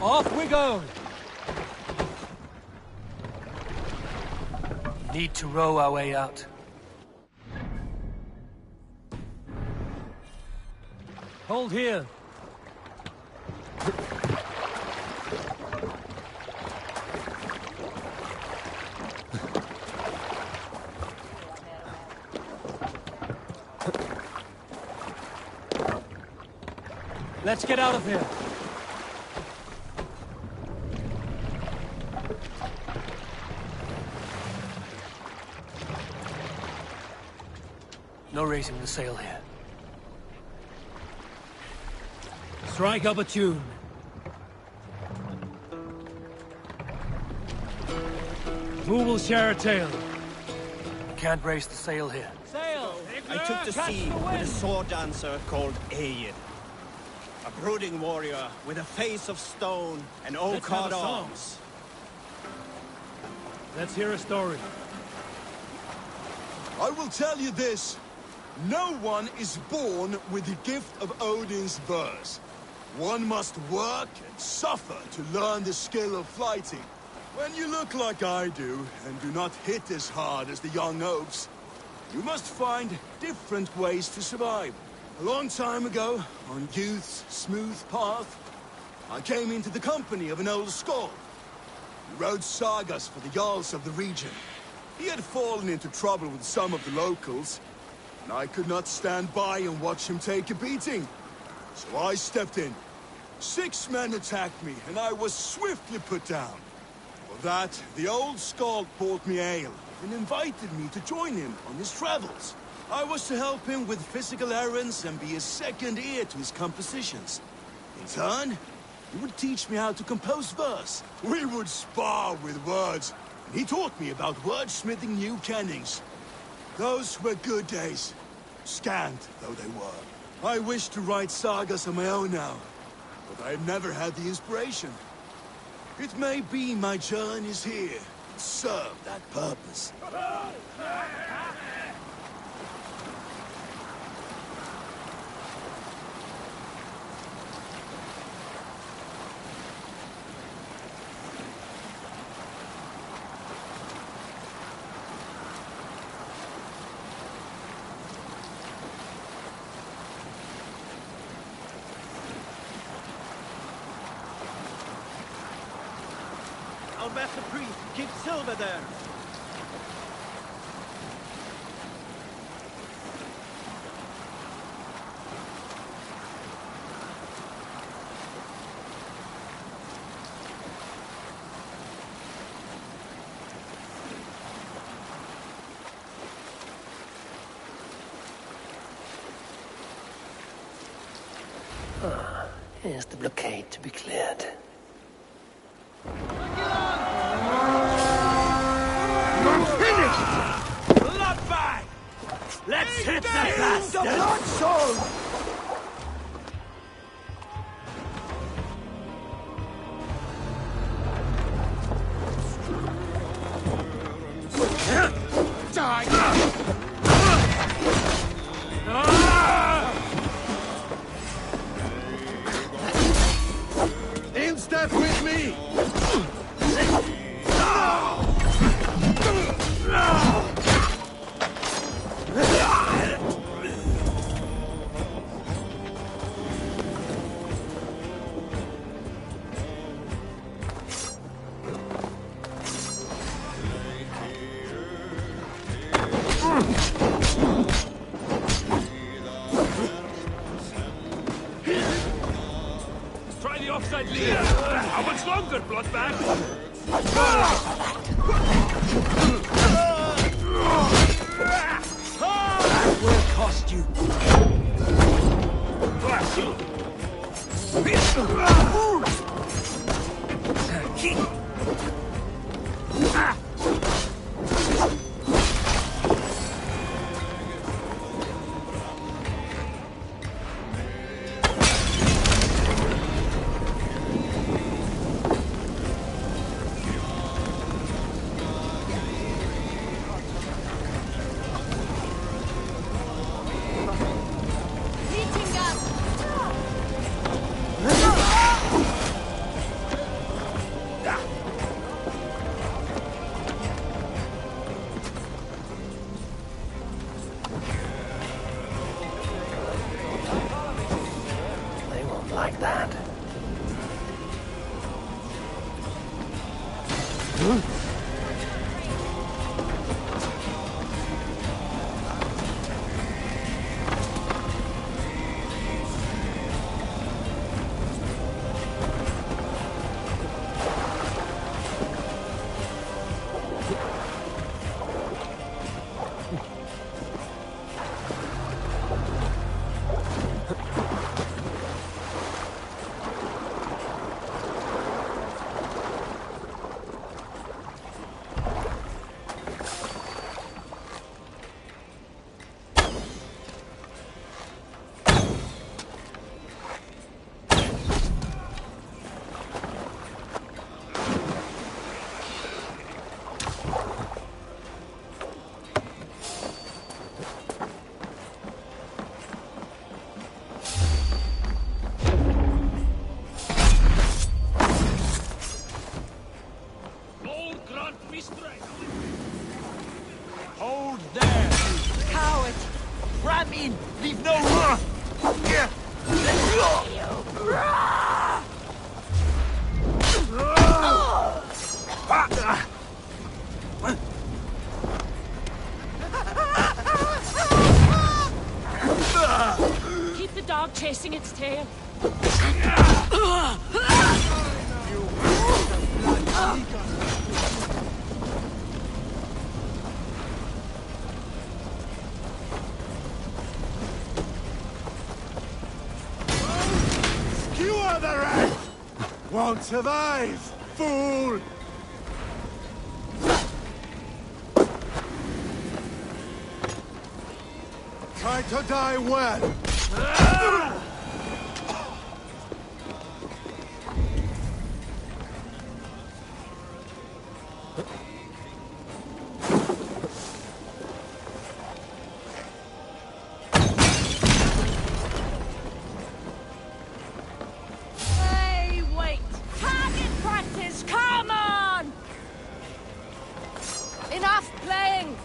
Off we go! Need to row our way out. Hold here. Let's get out of here. No raising the sail here. Strike up a tune. Who will share a tale? Can't raise the sail here. Sail! I took to sea with a sword dancer called Aid. A brooding warrior with a face of stone and oak-hard arms. Let's hear a story. I will tell you this. No one is born with the gift of Odin's verse. One must work and suffer to learn the skill of fighting. When you look like I do, and do not hit as hard as the young oaks, you must find different ways to survive. A long time ago, on youth's smooth path, I came into the company of an old Skald. He wrote sagas for the Jarls of the region. He had fallen into trouble with some of the locals, and I could not stand by and watch him take a beating. So I stepped in. 6 men attacked me, and I was swiftly put down. For that, the old Skald bought me ale, and invited me to join him on his travels. I was to help him with physical errands and be a second ear to his compositions. In turn, he would teach me how to compose verse. We would spar with words, and he taught me about wordsmithing new kennings. Those were good days, scant though they were. I wish to write sagas of my own now, but I've never had the inspiration. It may be my journeys here serve that purpose. I'll bet the priest keeps silver there. Here's the blockade to be cleared. Bloodbag! Let's hit that bastard! The blood soul! In step with me! Try the offside lead. How much longer, Bloodbag? That will cost you. They won't like that. Hold there! Coward! Ram in! Leave no room! Keep the dog chasing its tail. Skewer the rat! Won't survive, fool! Try to die well! Hey, wait! Target practice! Come on! Enough playing!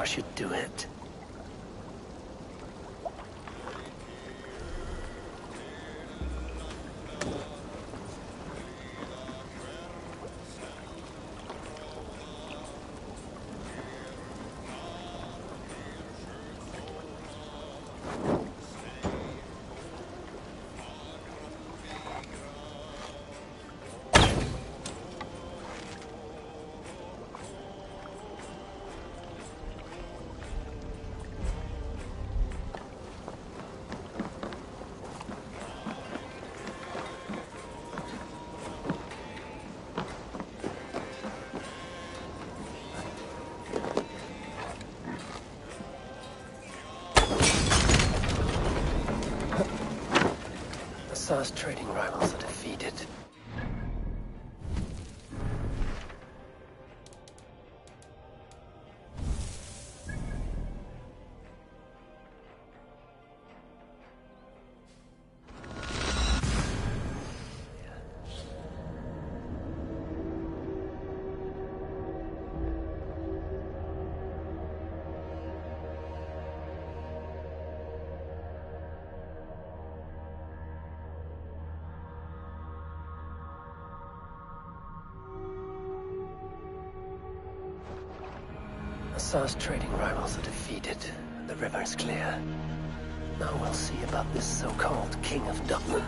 should do it. Assar's trading rivals are defeated. Assar's trading rivals are defeated, and the river is clear. Now we'll see about this so-called King of Dublin.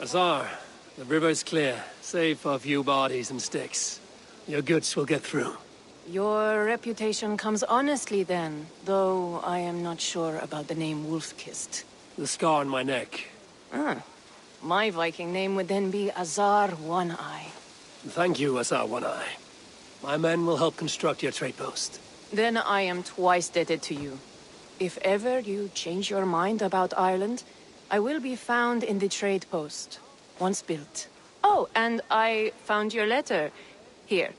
Assar, the river's clear, save for a few bodies and sticks. Your goods will get through. Your reputation comes honestly then, though I am not sure about the name Wolfkist. The scar on my neck. Ah, my Viking name would then be Azar One-Eye. Thank you, Assar One-Eye. My men will help construct your trade post. Then I am twice indebted to you. If ever you change your mind about Ireland, I will be found in the trade post, once built. Oh, and I found your letter. Here.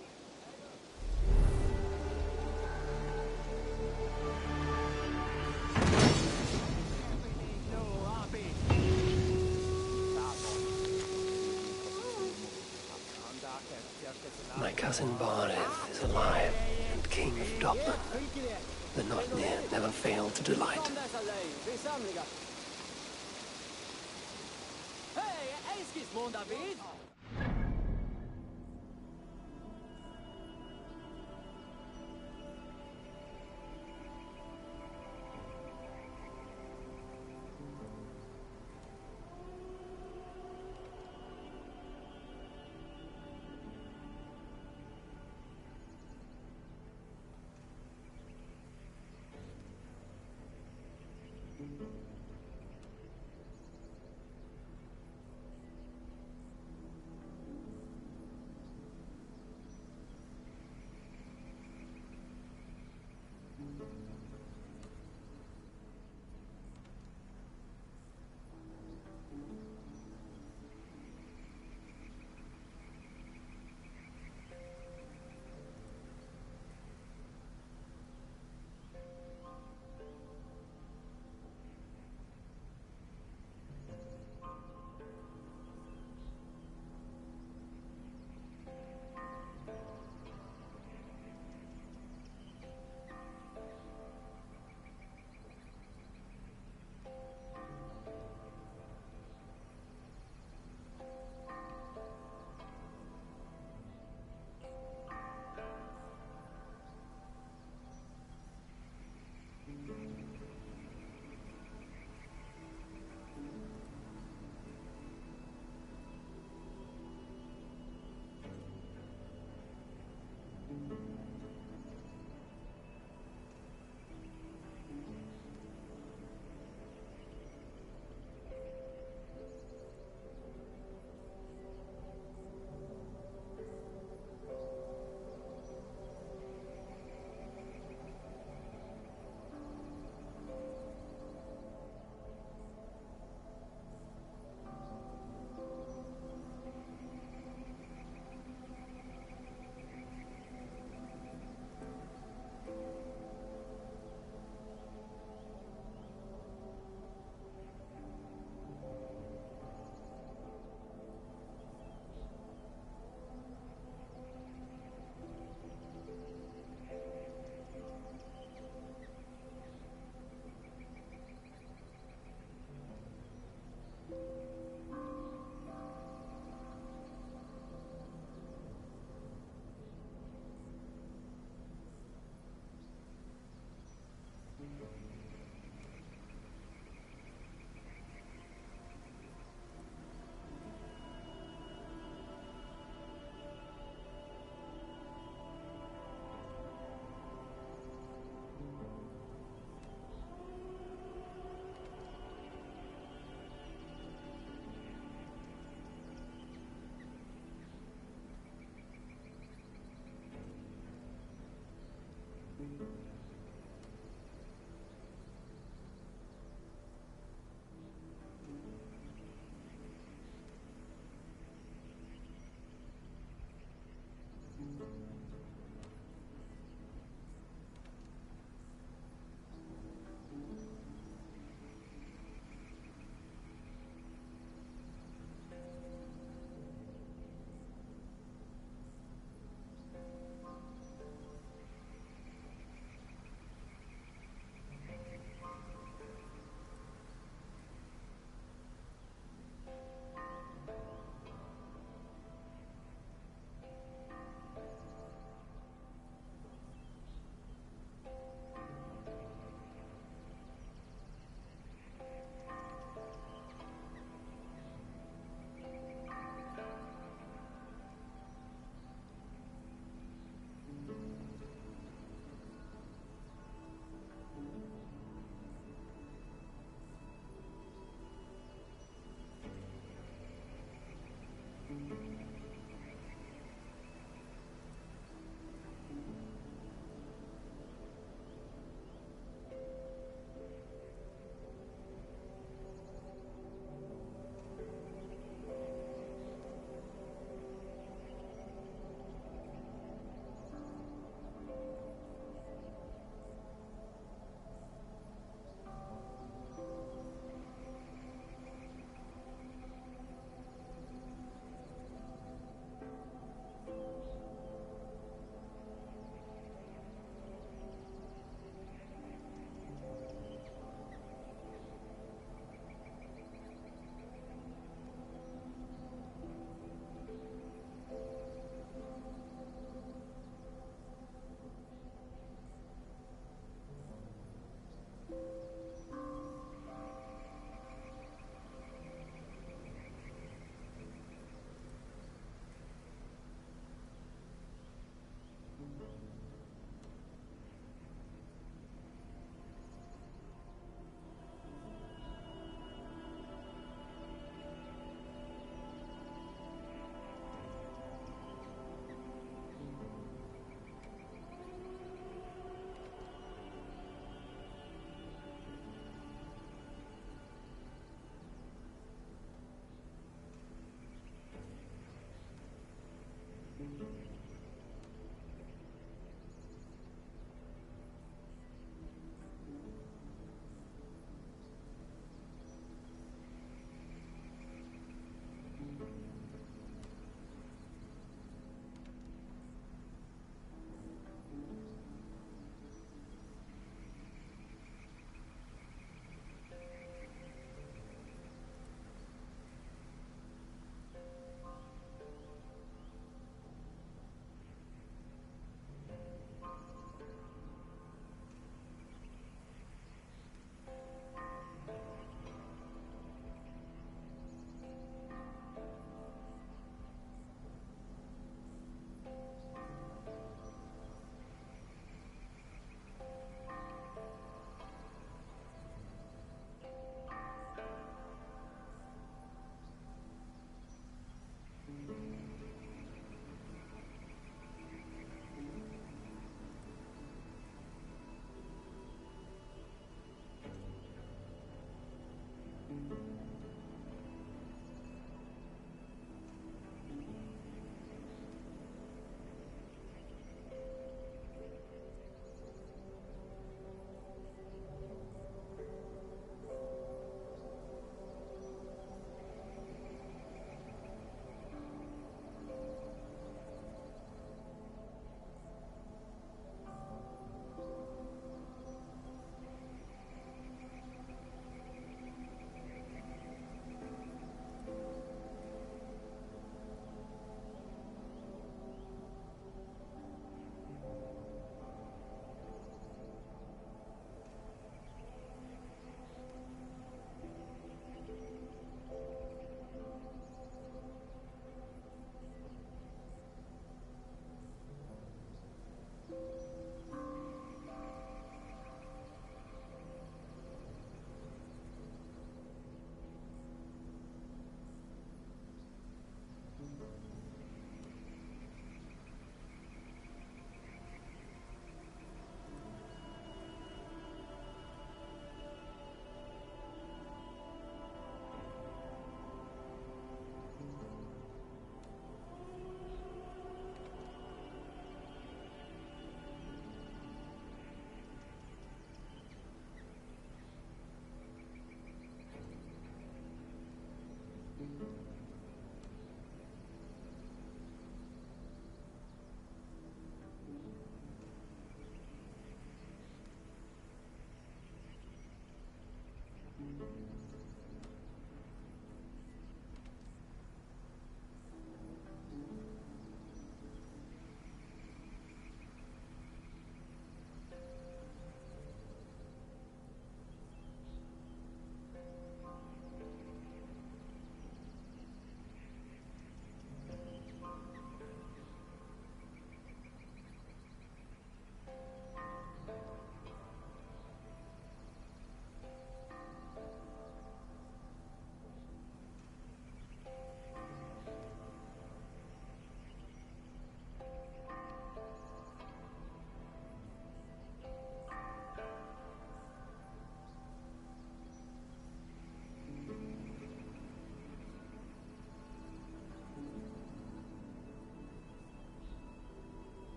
My cousin Barith is alive and King of Dublin. The not near never failed to delight.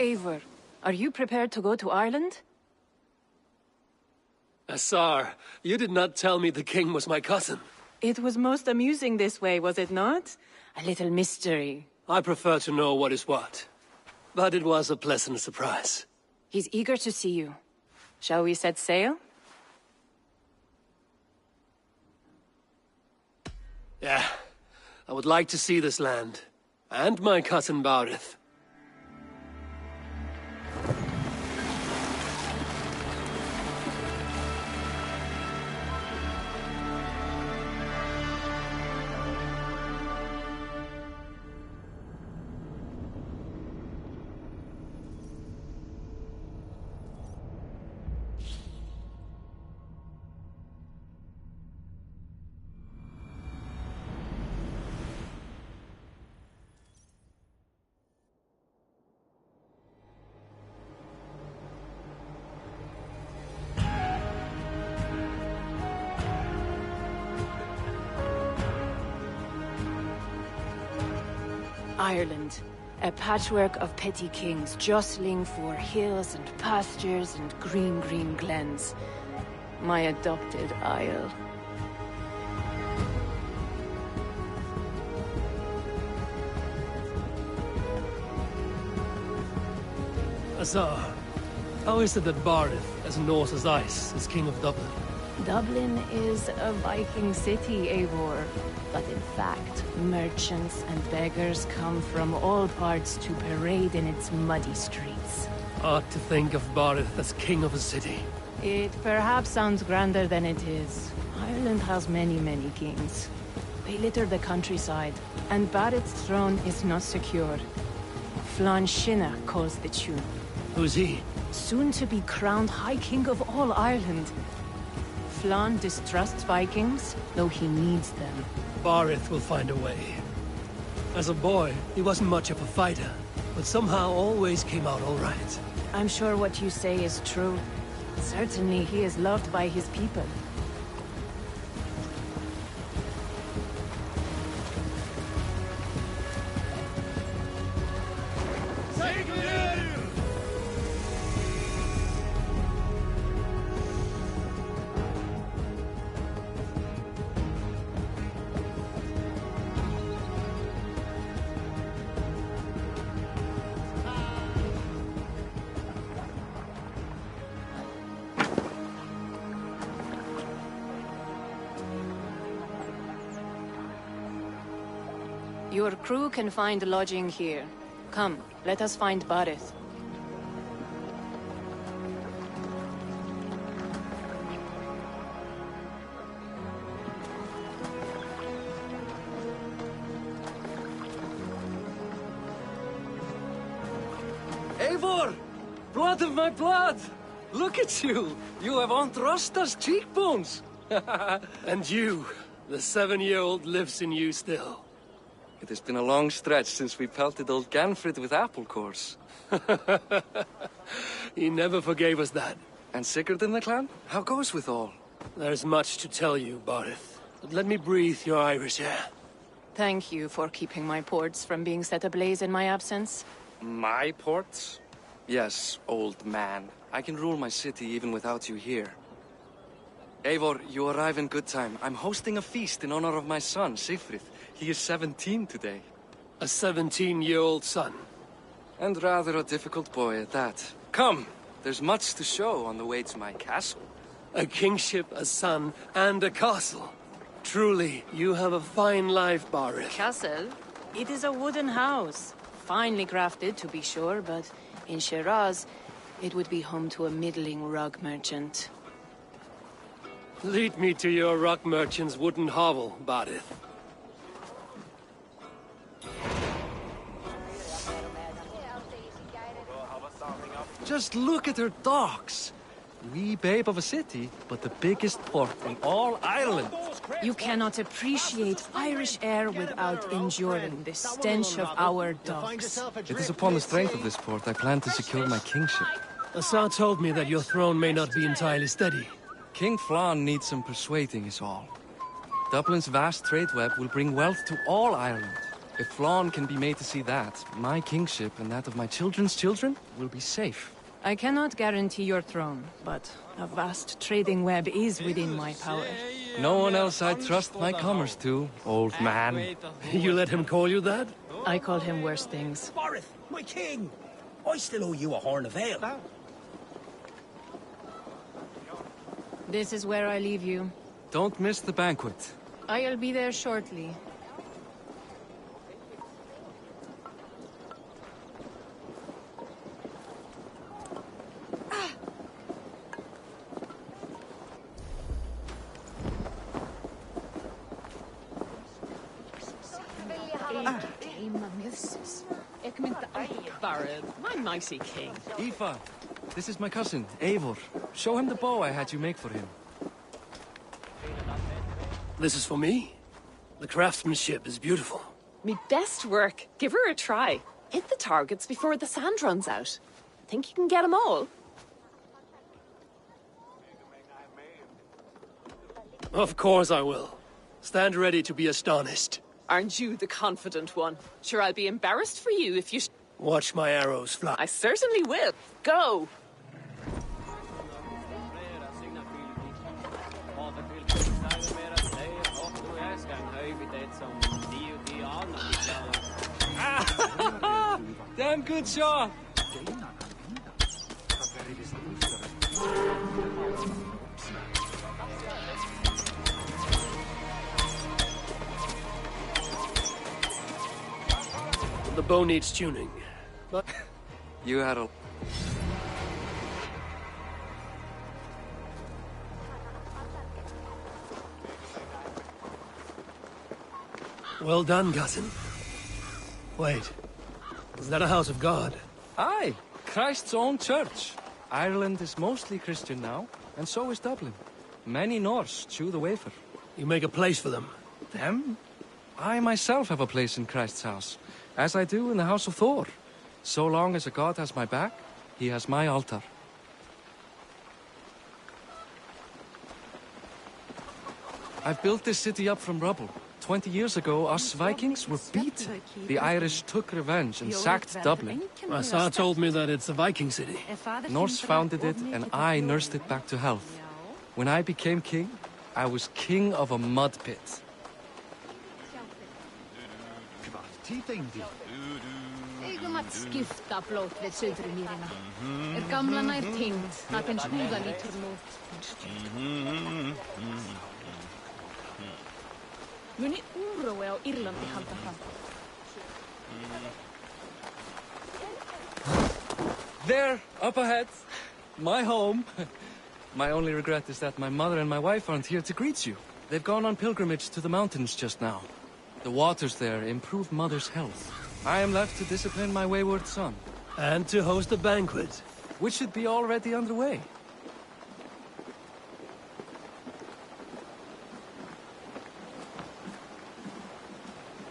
Eivor, are you prepared to go to Ireland? Asar, you did not tell me the king was my cousin. It was most amusing this way, was it not? A little mystery. I prefer to know what is what. But it was a pleasant surprise. He's eager to see you. Shall we set sail? Yeah, I would like to see this land. And my cousin Barith. Ireland, a patchwork of petty kings jostling for hills and pastures and green glens. My adopted isle. Azar, how is it that Barith, as Norse as ice, is king of Dublin? Dublin is a Viking city, Eivor. But in fact, merchants and beggars come from all parts to parade in its muddy streets. Odd to think of Barith as king of a city. It perhaps sounds grander than it is. Ireland has many kings. They litter the countryside, and Barith's throne is not secure. Flann Sinna calls the tune. Who's he? Soon to be crowned High King of all Ireland. Flann distrusts Vikings, though he needs them. Barith will find a way. As a boy, he wasn't much of a fighter, but somehow always came out all right. I'm sure what you say is true. Certainly he is loved by his people. Your crew can find lodging here. Come, let us find Barith. Eivor! Blood of my blood! Look at you! You have Aunt Rosta's cheekbones! And you, the 7-year-old lives in you still. It has been a long stretch since we pelted old Ganfrid with apple cores. He never forgave us that. And Sigurd in the clan? How goes with all? There's much to tell you, Barith. But let me breathe your Irish air. Thank you for keeping my ports from being set ablaze in my absence. My ports? Yes, old man. I can rule my city even without you here. Eivor, you arrive in good time. I'm hosting a feast in honor of my son, Sigfrid. He is 17 today. A 17-year-old son. And rather a difficult boy at that. Come, there's much to show on the way to my castle. A kingship, a son, and a castle. Truly, you have a fine life, Barith. Castle? It is a wooden house. Finely crafted, to be sure, but in Shiraz, it would be home to a middling rug merchant. Lead me to your rock merchant's wooden hovel, Barith. Just look at her docks. Wee babe of a city, but the biggest port in all Ireland. You cannot appreciate Irish air without enduring the stench of our docks. It is upon the strength of this port I plan to secure my kingship. Asar told me that your throne may not be entirely steady. King Flann needs some persuading is all. Dublin's vast trade web will bring wealth to all Ireland. If Flann can be made to see that, my kingship and that of my children's children will be safe. I cannot guarantee your throne, but a vast trading web is within my power. No one else I trust my commerce to, old man. You let him call you that? I call him worse things. Barith, my king! I still owe you a horn of ale. This is where I leave you. Don't miss the banquet. I'll be there shortly. Barad, my mighty king. Aoife, this is my cousin, Eivor. Show him the bow I had you make for him. This is for me? The craftsmanship is beautiful. Me best work. Give her a try. Hit the targets before the sand runs out. Think you can get them all? Of course I will. Stand ready to be astonished. Aren't you the confident one? Sure, I'll be embarrassed for you if you... Watch my arrows fly. I certainly will. Go! Damn good shot! The bow needs tuning. But You had a... well done, cousin. Wait. Is that a house of God? Aye, Christ's own church. Ireland is mostly Christian now, and so is Dublin. Many Norse chew the wafer. You make a place for them. Them? I myself have a place in Christ's house, as I do in the house of Thor. So long as a god has my back, he has my altar. I've built this city up from rubble. 20 years ago, us Vikings were beaten. The Irish took revenge and sacked Dublin. My Sar told me that it's a Viking city. Norse founded it, and I nursed it back to health. When I became king, I was king of a mud pit. Eigum að skipta blót við Suðurmýrina. Gamla nær tengd, að eins húða lítur mót. Muni úrói á Írlandi halda fram. There, up ahead. My home. My only regret is that my mother and my wife aren't here to greet you. They've gone on pilgrimage to the mountains just now. The waters there improve mother's health. I am left to discipline my wayward son. And to host a banquet. Which should be already underway.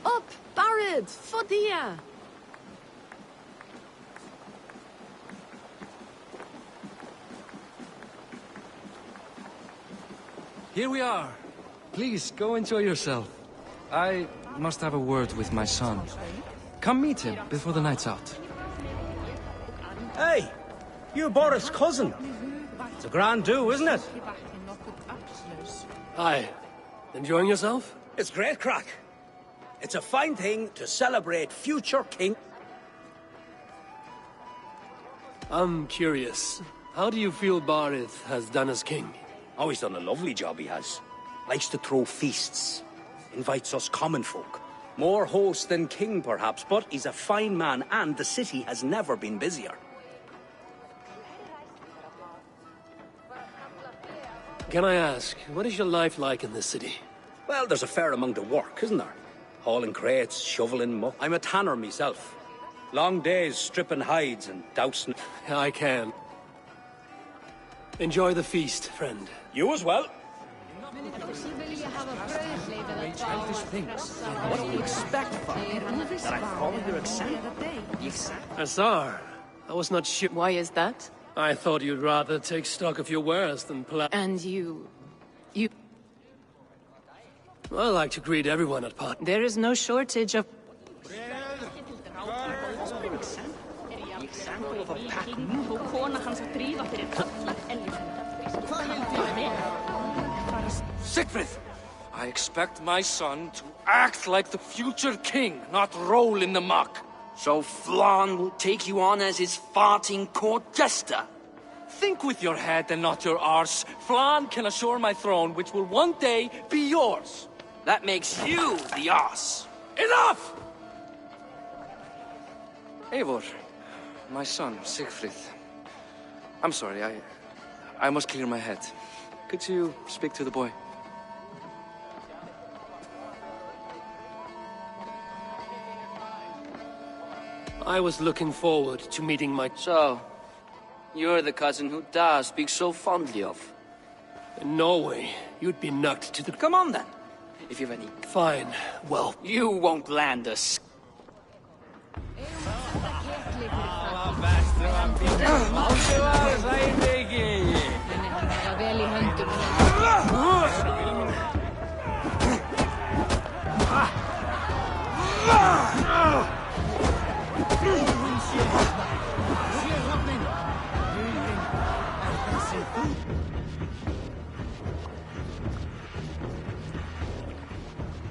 Up, Barad! Fodia! Here we are. Please, go enjoy yourself. I must have a word with my son. Come meet him before the night's out. Hey! You're Boris' cousin. It's a grand do, isn't it? Hi. Enjoying yourself? It's great crack. It's a fine thing to celebrate future king. I'm curious. How do you feel Barith has done as king? Oh, he's done a lovely job, he has. Likes to throw feasts. Invites us common folk. More host than king, perhaps, but he's a fine man, and the city has never been busier. Can I ask, what is your life like in this city? Well, there's a fair amount of work, isn't there? Hauling crates, shoveling muck. I'm a tanner myself. Long days stripping hides and dousing... I can. Enjoy the feast, friend. You as well. Childish things. What do you expect from me? That I follow your example? Azar, I was not sure. Why is that? I thought you'd rather take stock of your wares than And you... I like to greet everyone at parties. There is no shortage of... Siegfried! I expect my son to act like the future king, not roll in the muck. So Flan will take you on as his farting court jester? Think with your head and not your arse. Flan can assure my throne, which will one day be yours. That makes you the arse. Enough! Eivor, my son, Siegfried. I'm sorry, I must clear my head. Could you speak to the boy? I was looking forward to meeting my... So, you're the cousin who Da speaks so fondly of. In Norway, you'd be knocked to the... Come on then, if you've any. Fine, well... You won't land us.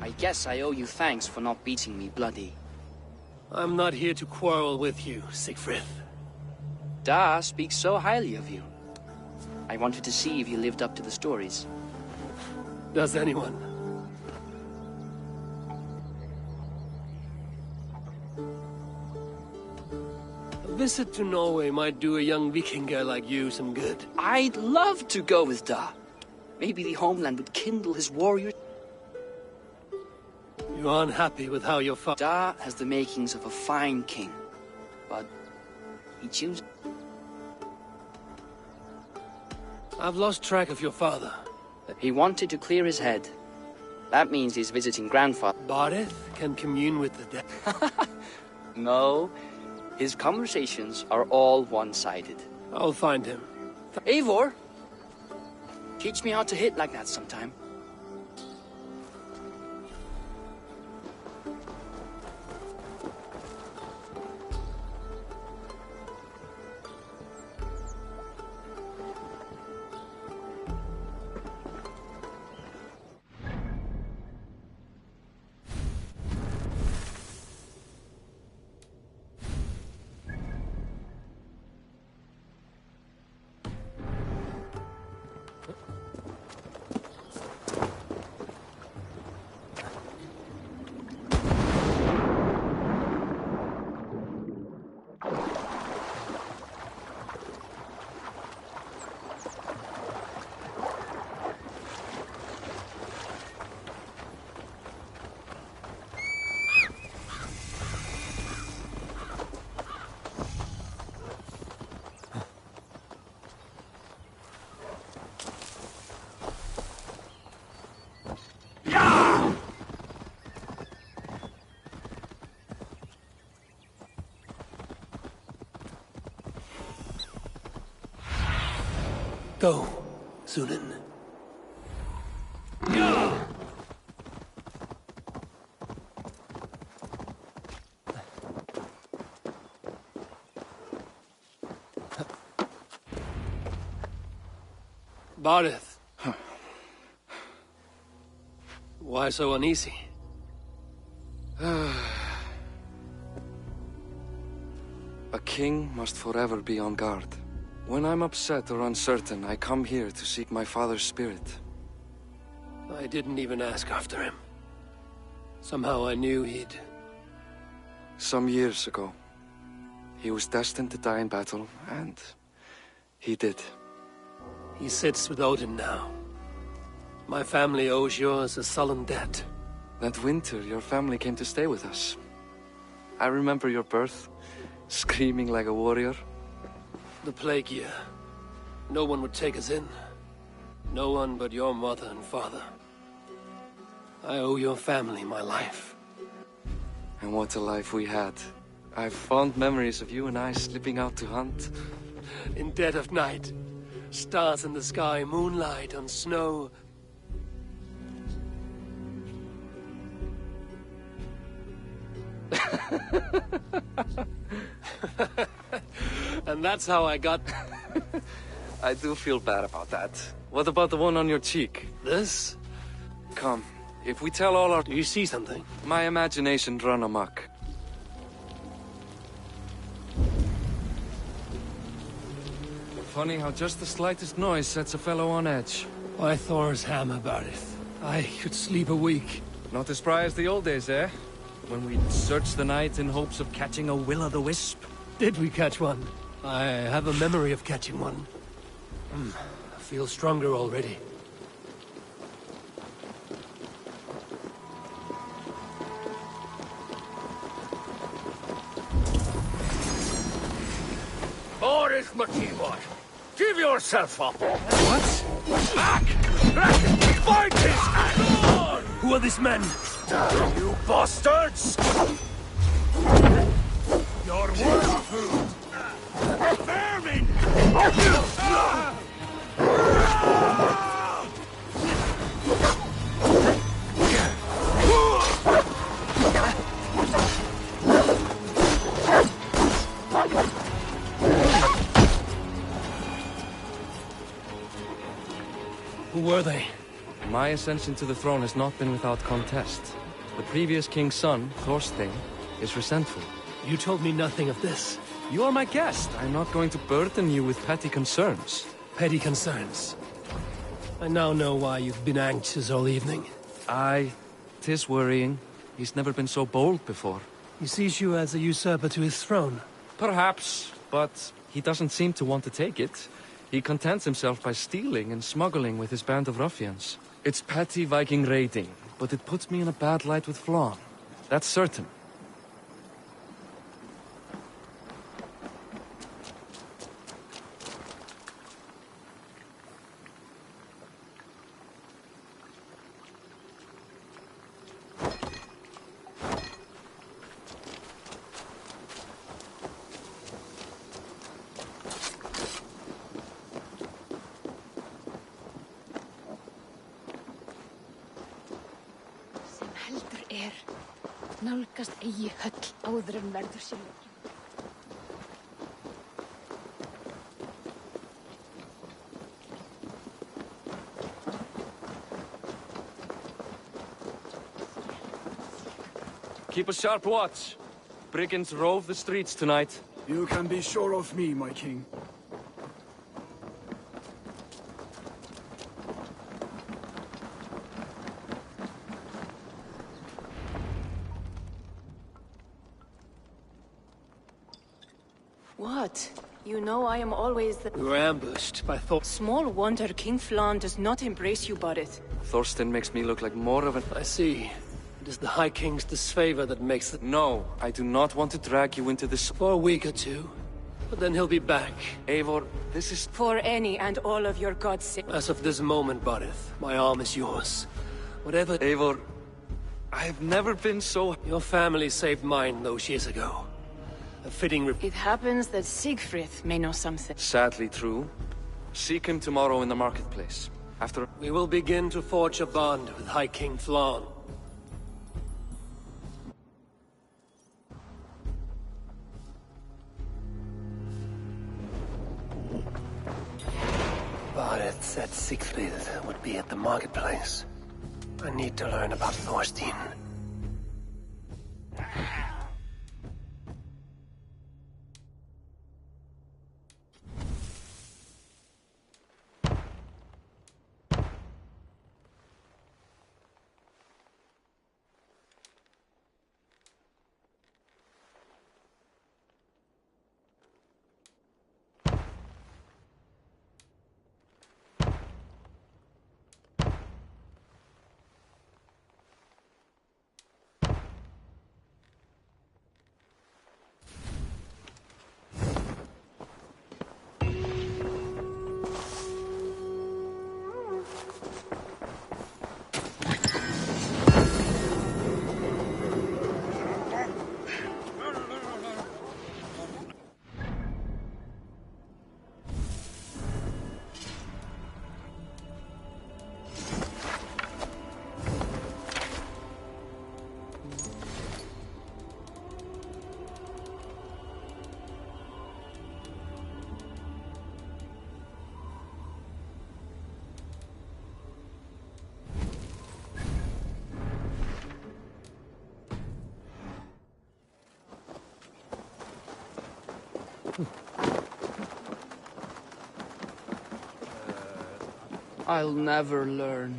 I guess I owe you thanks for not beating me bloody. I'm not here to quarrel with you, Siegfried. Da speaks so highly of you. I wanted to see if you lived up to the stories. Does anyone? A visit to Norway might do a young Vikinger like you some good. I'd love to go with Da. Maybe the homeland would kindle his warriors. You're unhappy with how your father... Da has the makings of a fine king, but he chooses... I've lost track of your father. He wanted to clear his head. That means he's visiting grandfather. Barith can commune with the dead. No, his conversations are all one-sided. I'll find him. Eivor, teach me how to hit like that sometime. Go, Sunan. Barith. Why so uneasy? A king must forever be on guard. When I'm upset or uncertain, I come here to seek my father's spirit. I didn't even ask after him. Somehow I knew he'd... Some years ago, he was destined to die in battle, and he did. He sits with Odin now. My family owes yours a sullen debt. That winter, your family came to stay with us. I remember your birth, screaming like a warrior. The plague year. No one would take us in. No one but your mother and father. I owe your family my life. And what a life we had. I've fond memories of you and I slipping out to hunt. In dead of night. Stars in the sky, moonlight on snow. that's how I got... I do feel bad about that. What about the one on your cheek? This? Come, if we tell all our... Do you see something? My imagination run amok. Funny how just the slightest noise sets a fellow on edge. Why Thor's hammer about it? I could sleep a week. Not as spry as the old days, eh? When we'd search the night in hopes of catching a will-o'-the-wisp. Did we catch one? I have a memory of catching one. I feel stronger already. Boris Makivot, give yourself up. What? Back! Fight his hand! Who are these men? You bastards! Your worst food! Vermin! Who were they? My ascension to the throne has not been without contest. The previous king's son, Thorstein, is resentful. You told me nothing of this. You are my guest. I'm not going to burden you with petty concerns. Petty concerns. I now know why you've been anxious all evening. Aye, 'tis worrying. He's never been so bold before. He sees you as a usurper to his throne. Perhaps, but he doesn't seem to want to take it. He contents himself by stealing and smuggling with his band of ruffians. It's petty Viking raiding, but it puts me in a bad light with Flann. That's certain. Sem heldur nálgast eigi höll áður en verður sér lokið. Keep a sharp watch. Brigands rove the streets tonight. You can be sure of me, my king. What? You know I am always the... We were ambushed by Thor. Small wonder King Flann does not embrace you, Borith. Thorstein makes me look like more of an... I see. It is the High King's disfavor that makes it... No, I do not want to drag you into this... For a week or two. But then he'll be back. Eivor, this is... For any and all of your gods' sake. As of this moment, Borith, my arm is yours. Whatever... Eivor, I have never been so... Your family saved mine those years ago. A fitting It happens that Siegfried may know something. Sadly true. Seek him tomorrow in the marketplace. After... We will begin to forge a bond with High King Flann. Borith said Siegfried would be at the marketplace. I need to learn about Thorstein. I'll never learn.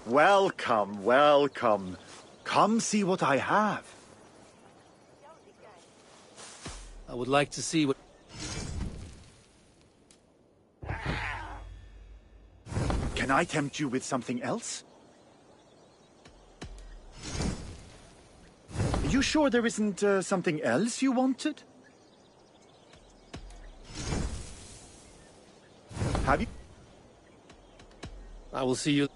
Welcome, welcome. Come see what I have. I would like to see what... Can I tempt you with something else? You sure there isn't something else you wanted? Have you? I will see you...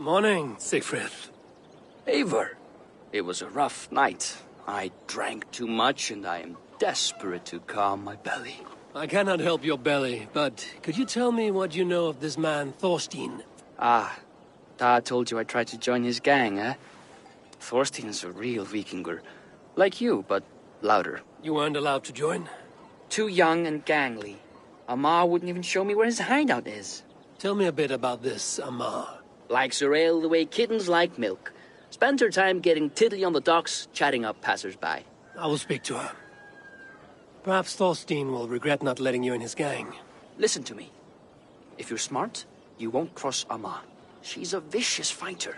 Morning, Siegfried. Eivor, it was a rough night. I drank too much and I am desperate to calm my belly. I cannot help your belly, but could you tell me what you know of this man, Thorstein? Ah, Dad told you I tried to join his gang, eh? Thorstein is a real Vikinger. Like you, but louder. You weren't allowed to join? Too young and gangly. Amar wouldn't even show me where his hideout is. Tell me a bit about this Amar. Likes her ale the way kittens like milk. Spends her time getting tiddly on the docks, chatting up passers-by. I will speak to her. Perhaps Thorstein will regret not letting you in his gang. Listen to me. If you're smart, you won't cross Amma. She's a vicious fighter.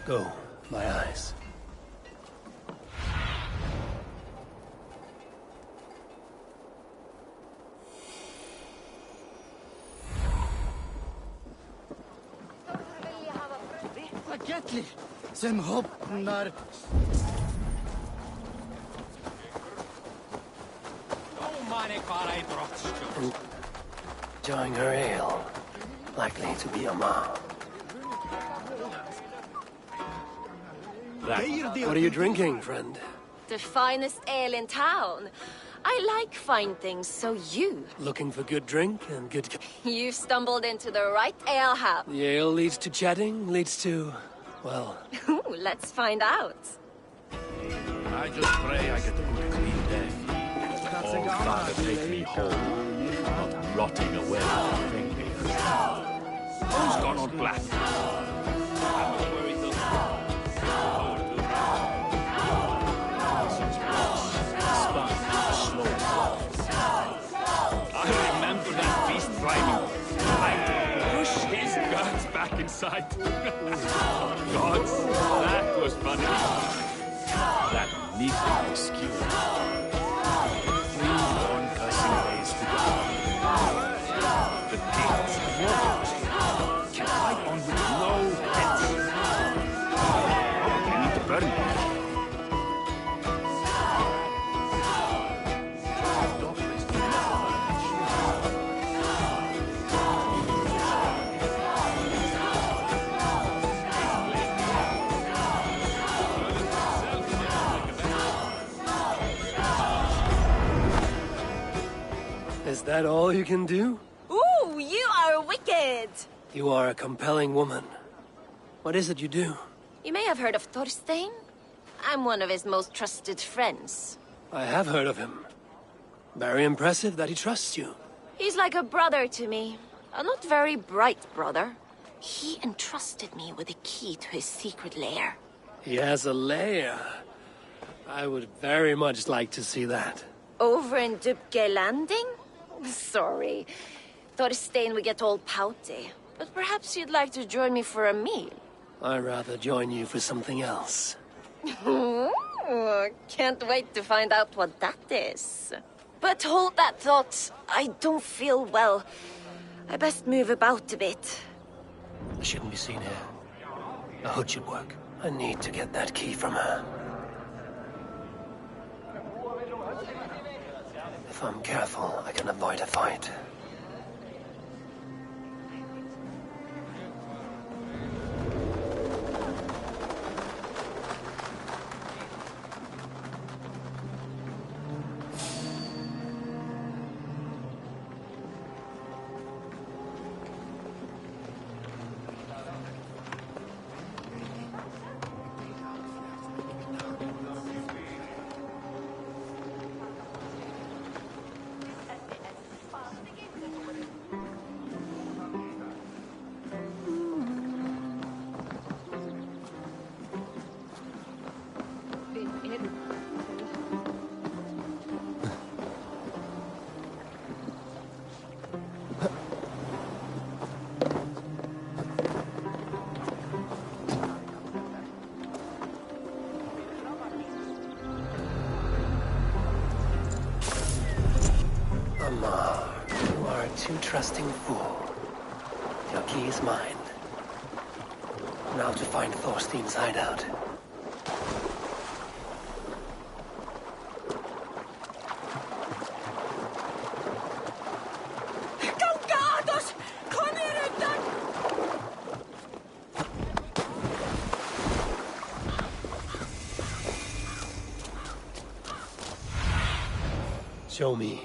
Go, my eyes. Sem hopnar. Enjoying her ale. Likely to be Amar. What are you drinking, friend? The finest ale in town. I like fine things, so you... Looking for good drink and good... You've stumbled into the right alehouse. The ale leads to chatting, leads to... well... Ooh, let's find out. I just pray I get a good clean day. Oh, Father, take me home, not rotting away on the thing here. Who's gone on black? I remember that beast driving, trying to push his guts back inside. Gods, that was funny. That neatly obscure. 3 born cussing ways to go. The kings of war can fight on with no heads. Probably need to burn them. Is that all you can do? Ooh, you are wicked! You are a compelling woman. What is it you do? You may have heard of Thorstein. I'm one of his most trusted friends. I have heard of him. Very impressive that he trusts you. He's like a brother to me. A not very bright brother. He entrusted me with the key to his secret lair. He has a lair. I would very much like to see that. Over in Dubke Landing? Sorry. Thorstein would get all pouty. But perhaps you'd like to join me for a meal. I'd rather join you for something else. Can't wait to find out what that is. But hold that thought. I don't feel well. I best move about a bit. I shouldn't be seen here. A hood should work. I need to get that key from her. If I'm careful, I can avoid a fight. You are a too trusting fool. Your key is mine. Now to find Thorstein's hideout. Show me.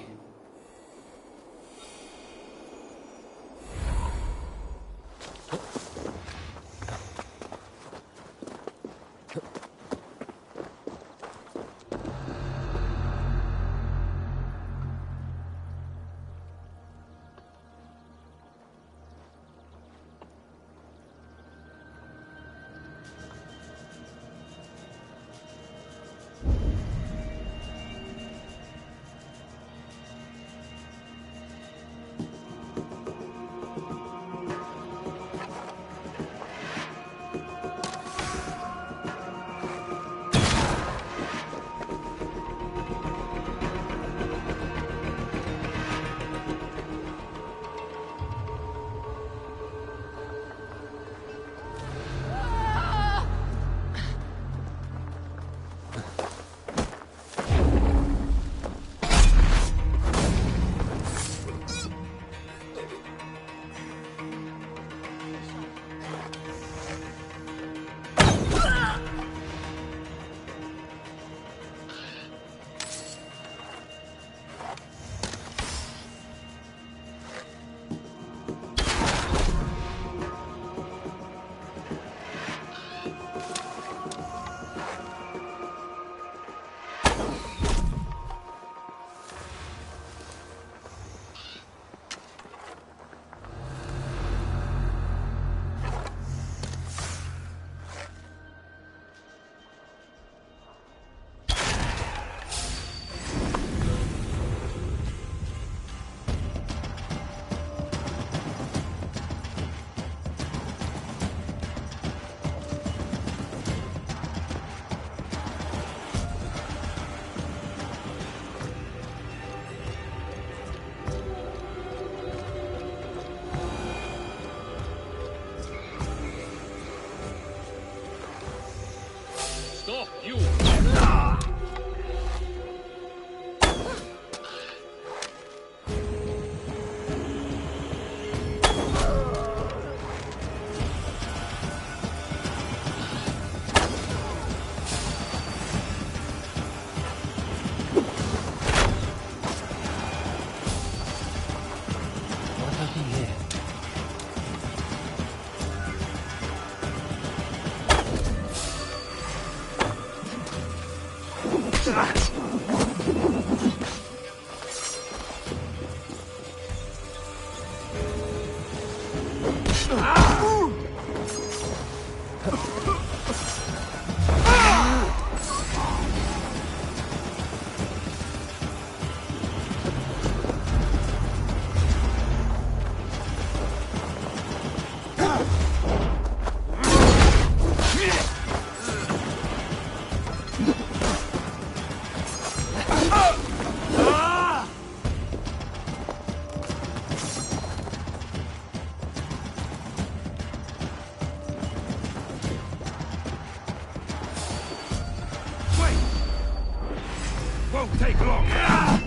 Stop, you! won't take long. Die!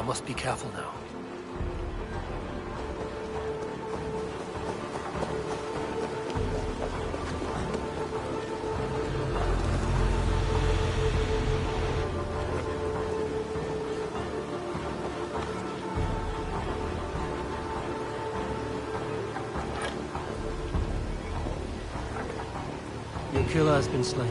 Must be careful now. Your killer has been slain.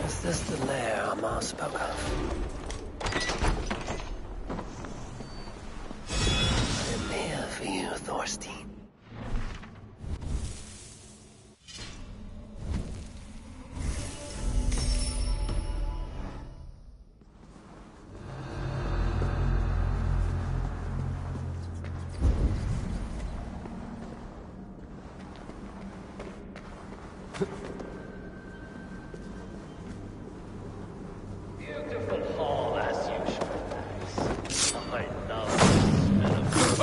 Is this the lair Amar spoke of? I am here for you, Thorstein. Beautiful hall as usual. I love the smell of food.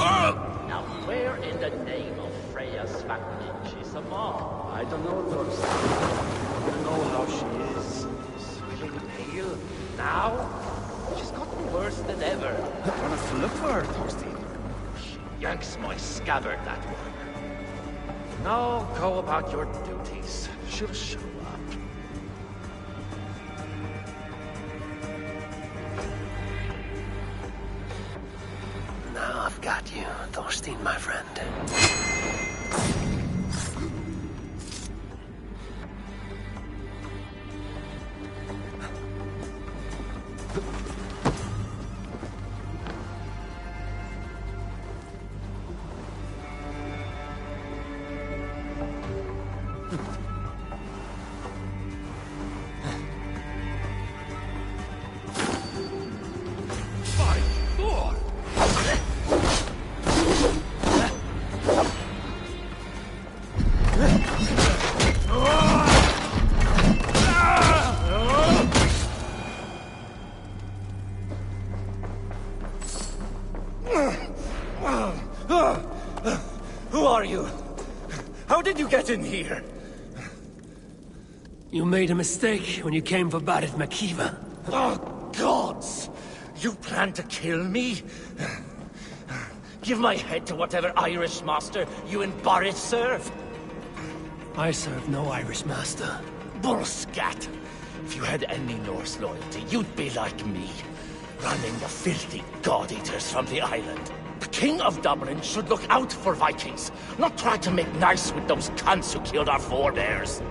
Now, where in the name of Freya's Svaknin she's a mom? I don't know, Thorstein. I don't know how she is. She's feeling pale. Now, she's gotten worse than ever. I don't have to look for her, Thorstein. She yanks my scabbard, that one. Now, go about your duties. She'll show up. Now I've got you, Thorstein, my friend. Who are you? How did you get in here? You made a mistake when you came for Barit Makiva. Oh, gods! You plan to kill me? Give my head to whatever Irish master you and Barrett serve. I serve no Irish master. Bullscat! If you had any Norse loyalty, you'd be like me, running the filthy god-eaters from the island. The King of Dublin should look out for Vikings, not try to make nice with those cunts who killed our forebears.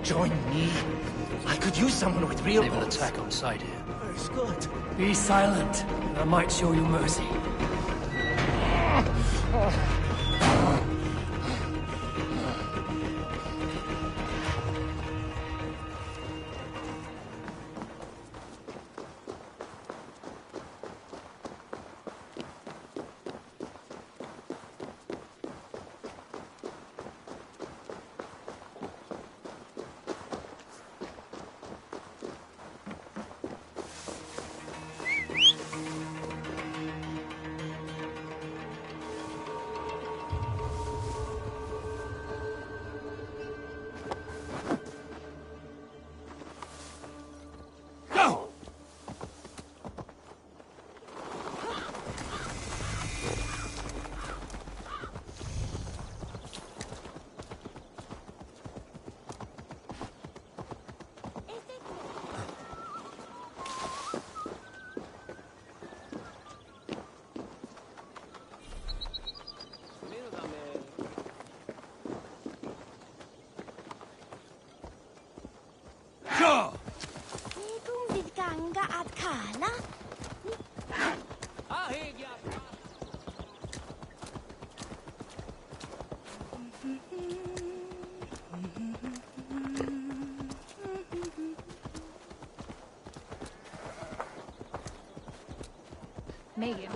Join me. I could use someone with real They will balls. attack on sight here. Very good. Be silent, and I might show you mercy. Megan.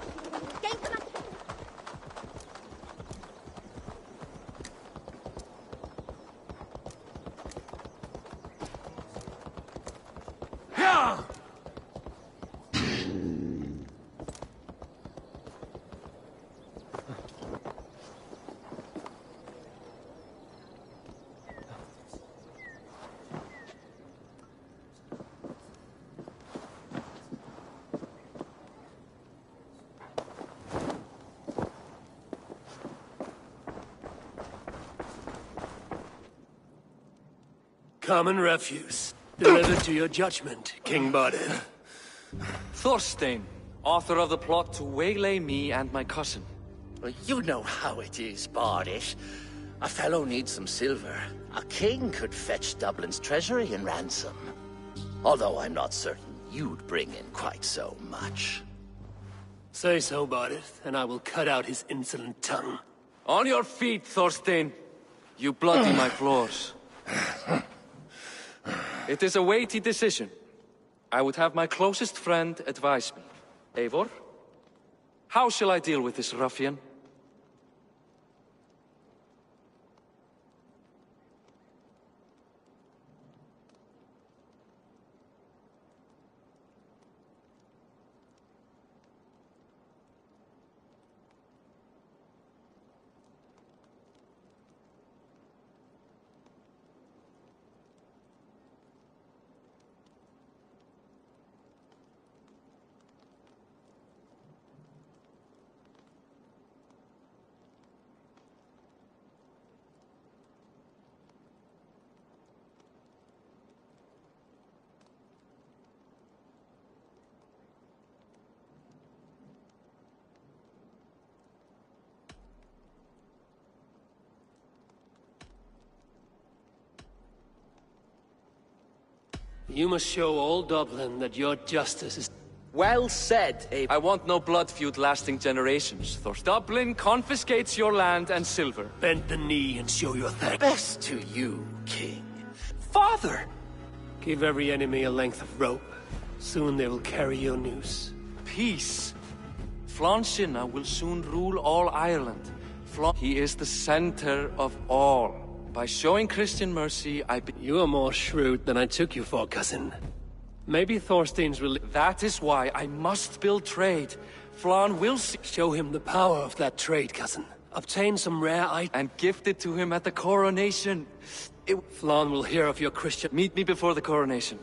Common refuse. Delivered to your judgment, King Barid. Thorstein, author of the plot to waylay me and my cousin. Well, you know how it is, Bardish. A fellow needs some silver. A king could fetch Dublin's treasury in ransom. Although I'm not certain you'd bring in quite so much. Say so, Barid, and I will cut out his insolent tongue. On your feet, Thorstein. You bloody my floors. It is a weighty decision. I would have my closest friend advise me. Eivor, how shall I deal with this ruffian? You must show all Dublin that your justice is... Well said, Eivor. I want no blood feud lasting generations, Thorstein. Dublin confiscates your land and silver. Bend the knee and show your thanks. Best to you, King. Father! Give every enemy a length of rope. Soon they will carry your noose. Peace. Flansinna will soon rule all Ireland. He is the center of all. By showing Christian mercy, You are more shrewd than I took you for, cousin. Maybe Thorstein's That is why I must build trade. Flann will see. Show him the power of that trade, cousin. Obtain some rare items. And gift it to him at the coronation. Flann will hear of your Christian. Meet me before the coronation.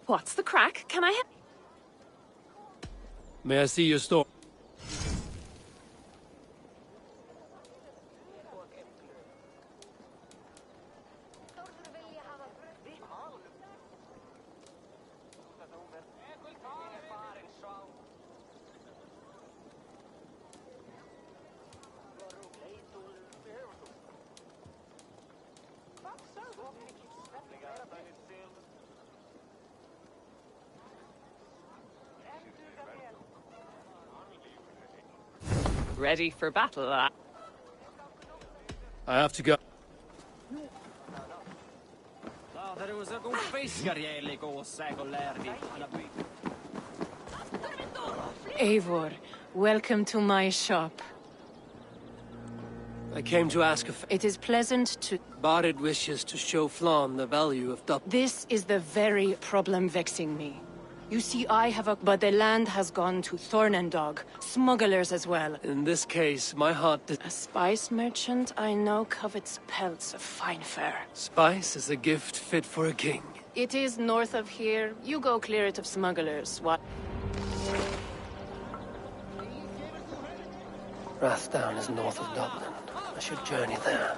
What's the crack? Can I have... May I see your store? Ready for battle? I have to go. Eivor, welcome to my shop. I came to ask if It is pleasant to... Barid wishes to show Flann the value of Dublin. This is the very problem vexing me. You see, I have a... But the land has gone to Thornendog, smugglers as well. In this case, my heart... A spice merchant I know covets pelts of fine fur. Spice is a gift fit for a king. It is north of here. You go clear it of smugglers. What? Rathdown is north of Dublin. I should journey there.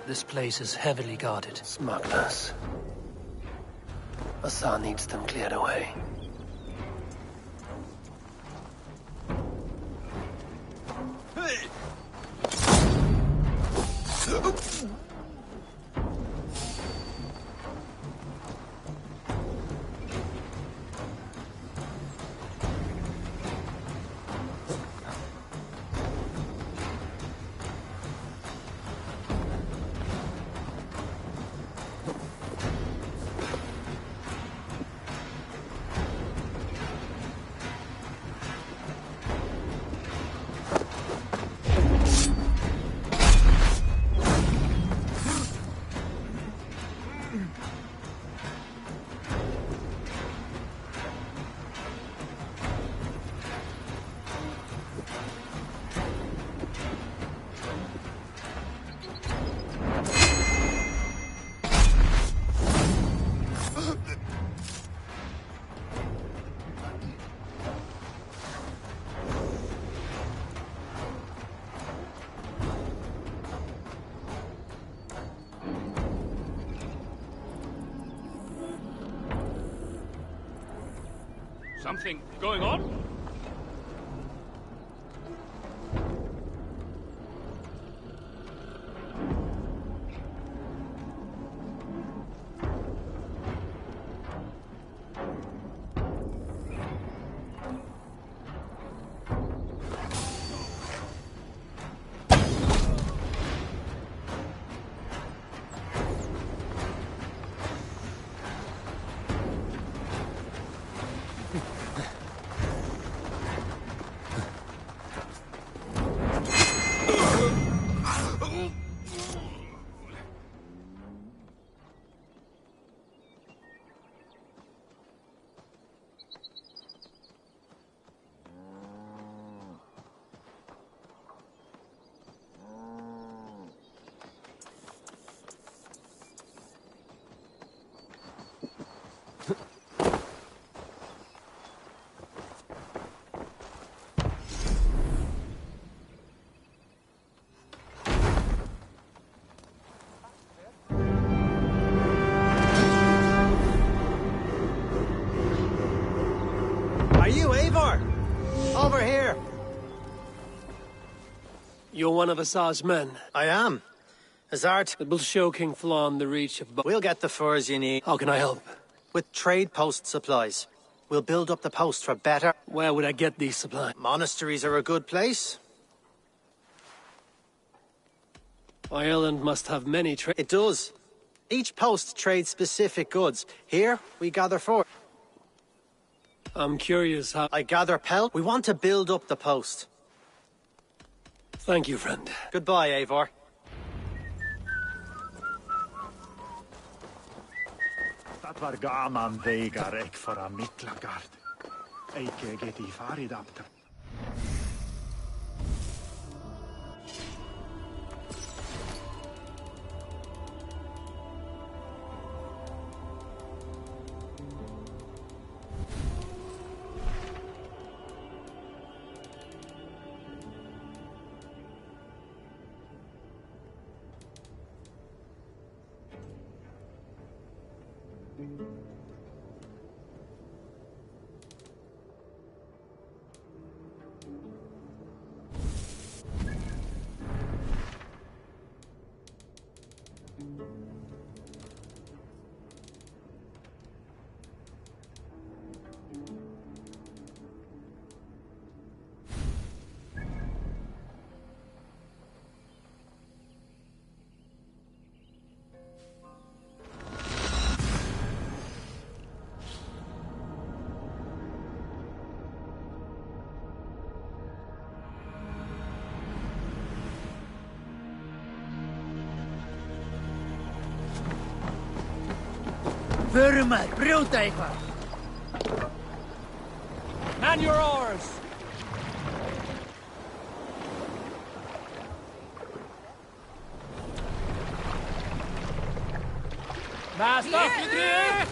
This place is heavily guarded. Smugglers. Asa needs them cleared away. Something going on? Are you Eivor? Over here. You're one of Asar's men. I am. Azart. It will show King Flann the reach of... We'll get the furs you need. How can I help? With trade post supplies. We'll build up the post for better... Where would I get these supplies? Monasteries are a good place. Ireland must have many It does. Each post trades specific goods. Here, we gather for... I'm curious how... I gather pelt. We want to build up the post. Thank you, friend. Goodbye, Eivor. Dat var gaman vägar ek för Miklagard. Eike get I farid after. Förum að brjóta eitthvað. Man your oars! Master! Yeah.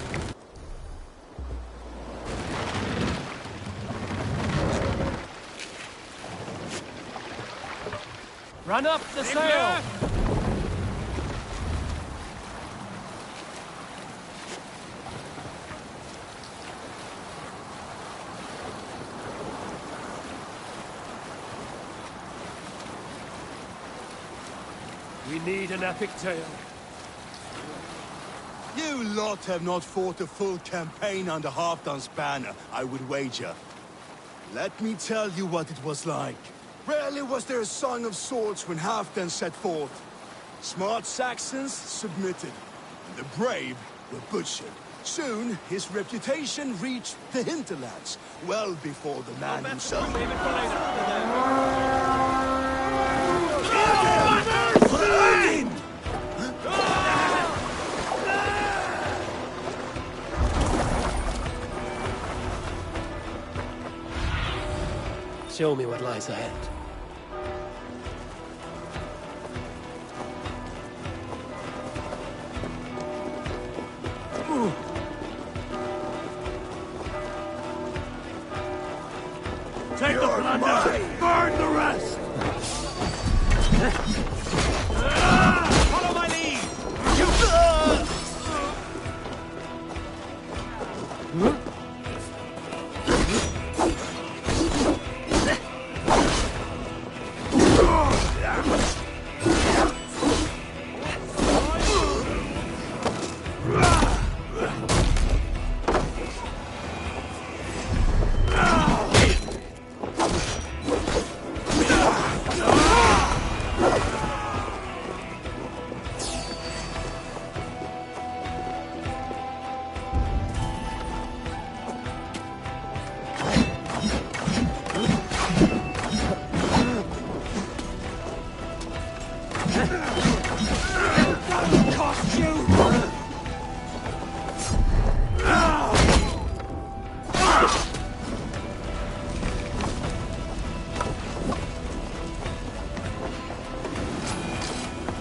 Run up the sail! need an epic tale. You lot have not fought a full campaign under Halfdan's banner, I would wager. Let me tell you what it was like. Rarely was there a song of swords when Halfdan set forth. Smart Saxons submitted, and the brave were butchered. Soon, his reputation reached the hinterlands, well before the man himself. Show me what lies ahead. Take the plunder! Burn the rest! Follow my lead!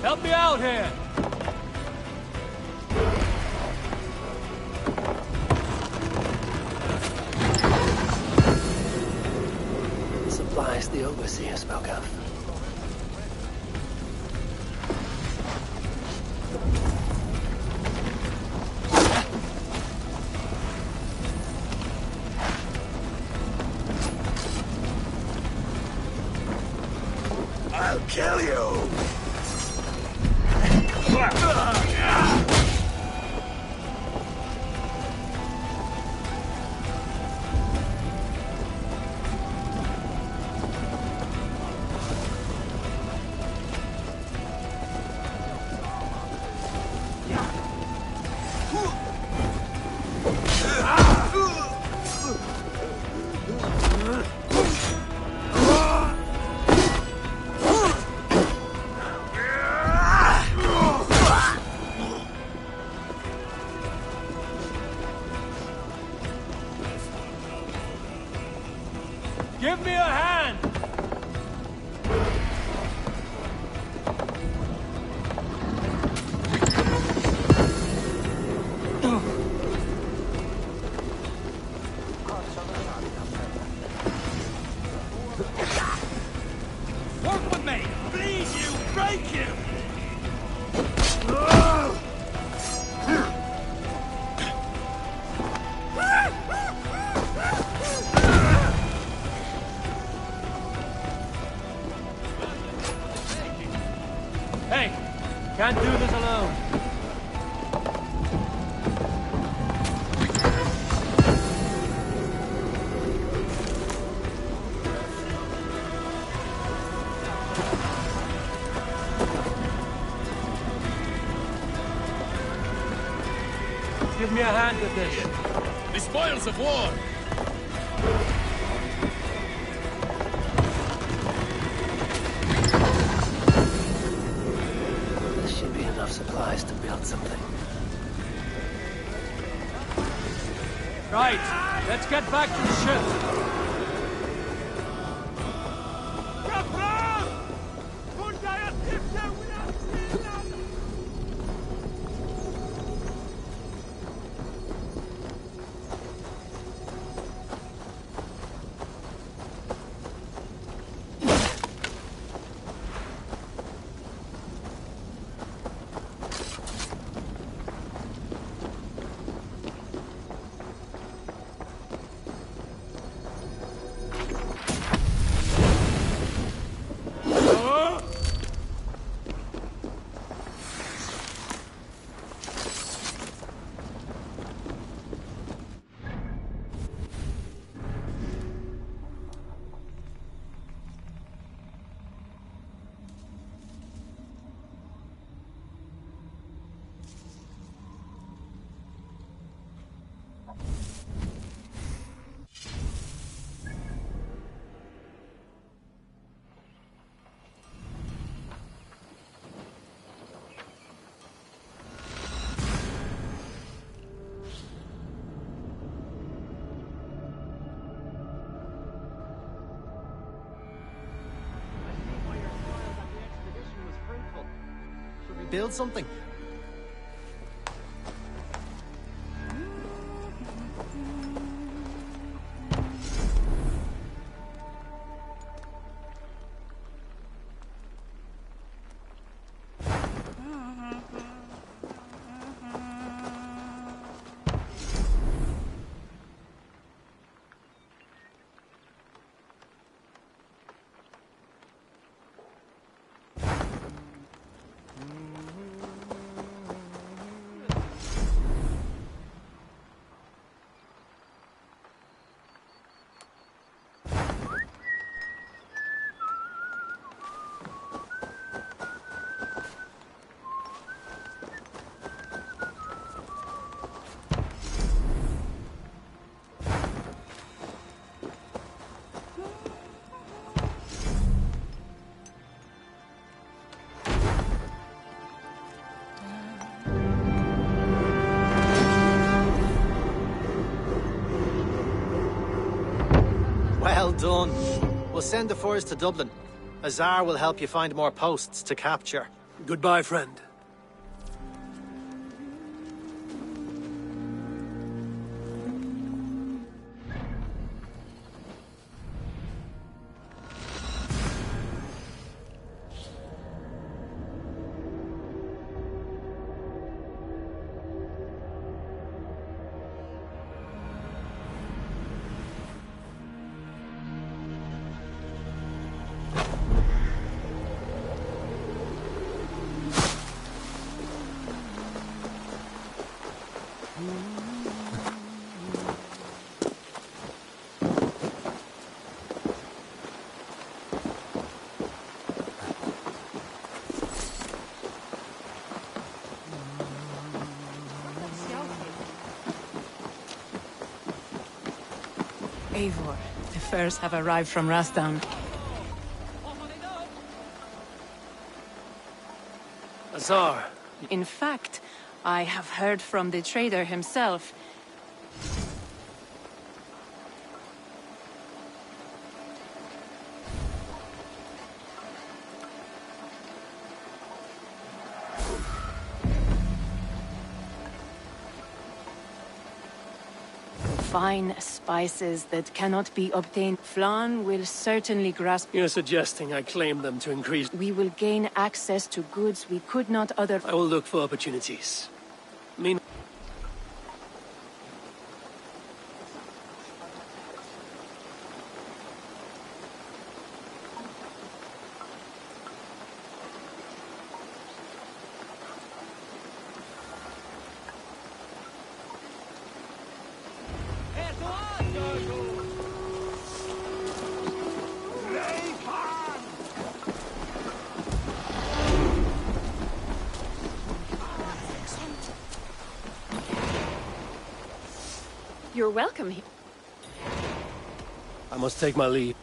Help me out here! Supplies the overseer spoke of. I'll kill you! Give me a hand! Work with me! Bleed you! Break you! Hey! Can't do this alone. Give me a hand with this. The spoils of war! This should be enough supplies to build something. Right, let's get back to the ship. build something? Well done. We'll send the furs to Dublin. Azar will help you find more posts to capture. Goodbye, friend. Eivor, the furs have arrived from Rasdown. Azar. In fact, I have heard from the trader himself. Fine spices that cannot be obtained. Flan will certainly grasp. You're suggesting I claim them to increase... We will gain access to goods we could not otherwise. I will look for opportunities. Meanwhile... You're welcome here. I must take my leave.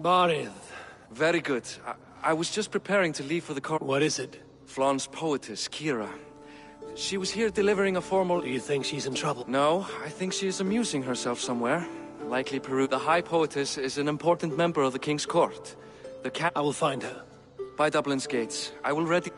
Barith. Very good. I was just preparing to leave for the car. What is it? Flaun's poetess, Kira. She was here delivering a formal... Do you think she's in trouble? No, I think she is amusing herself somewhere. Likely Peru. The High Poetess is an important member of the King's court. I will find her. By Dublin's gates. I will ready...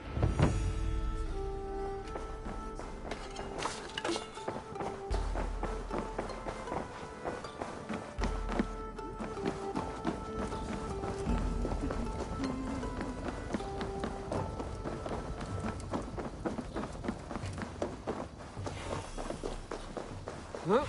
Huh?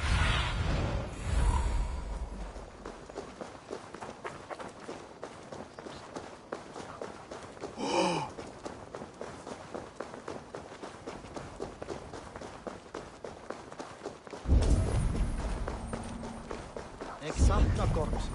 Exacta corpus.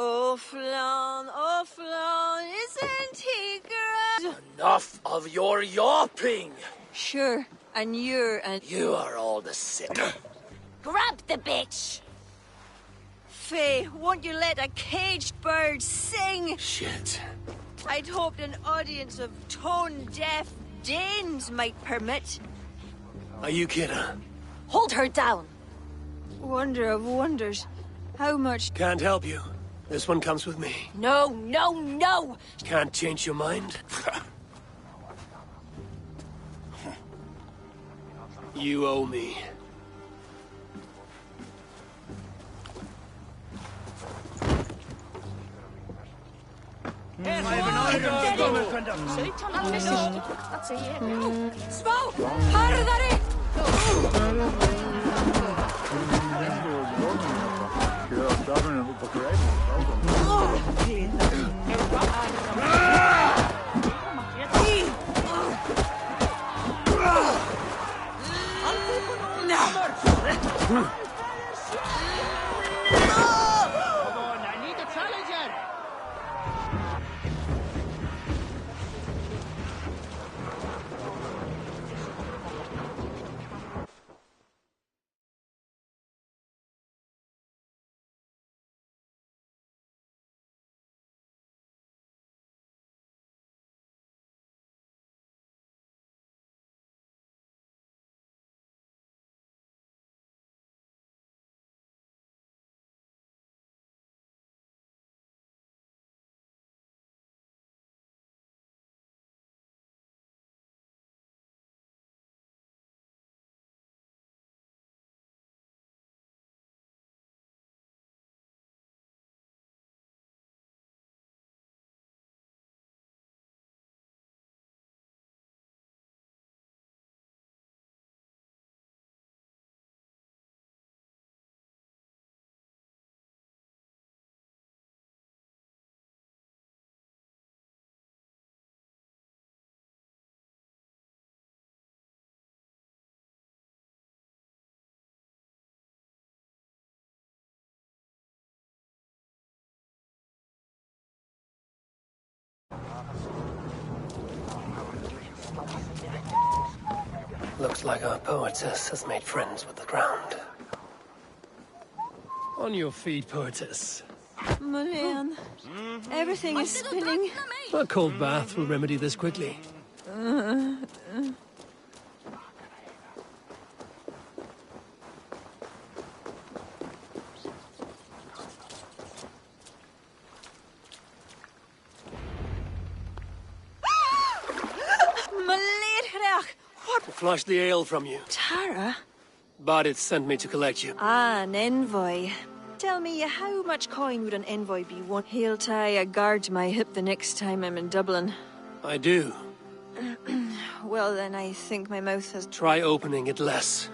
Oh, Flaun, isn't he great? Enough of your yawping! Sure, and You are all the same. grab the bitch! Faye, won't you let a caged bird sing? Shit. I'd hoped an audience of tone-deaf Danes might permit. Are you Kira? Hold her down! Wonder of wonders. How much... Can't help you. This one comes with me. No, no, no! Can't change your mind? You owe me. Smoke! Harðari! Looks like our poetess has made friends with the ground. On your feet, poetess. Mulian, everything is spinning. A cold bath will remedy this quickly. What? Flush the ale from you. Tara? Barith sent me to collect you. Ah, an envoy. Tell me, how much coin would an envoy be worth? He'll tie a guard to my hip the next time I'm in Dublin. I do. Well, then I think my mouth has... Try opening it less.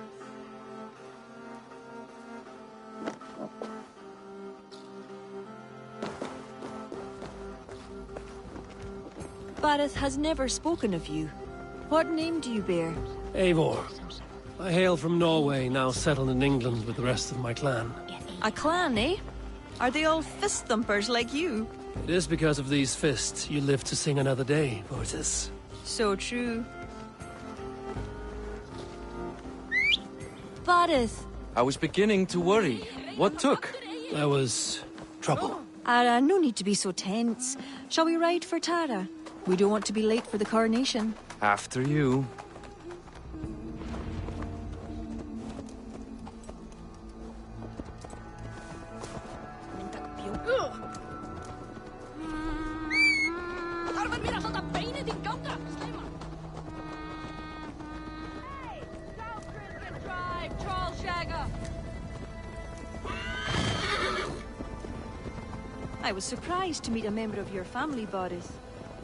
Bareth has never spoken of you. What name do you bear? Eivor. I hail from Norway, now settled in England with the rest of my clan. A clan, eh? Are they all fist-thumpers like you? It is because of these fists you live to sing another day, Vortis. So true. Bareth! I was beginning to worry. What took? There was trouble. No need to be so tense. Shall we ride for Tara? We don't want to be late for the coronation. After you. I was surprised to meet a member of your family, Boris.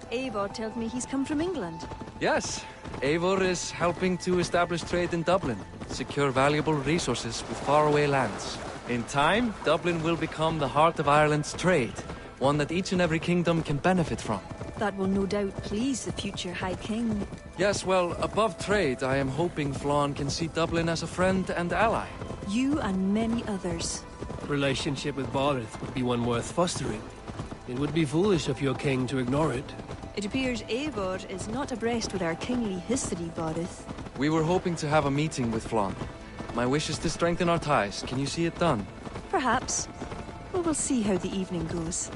Eivor tells me he's come from England. Yes, Eivor is helping to establish trade in Dublin, secure valuable resources with faraway lands. In time, Dublin will become the heart of Ireland's trade, one that each and every kingdom can benefit from. That will no doubt please the future High King. Yes, well, above trade, I am hoping Flann can see Dublin as a friend and ally. You and many others. Relationship with Bareth would be one worth fostering. It would be foolish of your king to ignore it. It appears Eivor is not abreast with our kingly history, Bareth. We were hoping to have a meeting with Flann. My wish is to strengthen our ties. Can you see it done? Perhaps. We will see how the evening goes.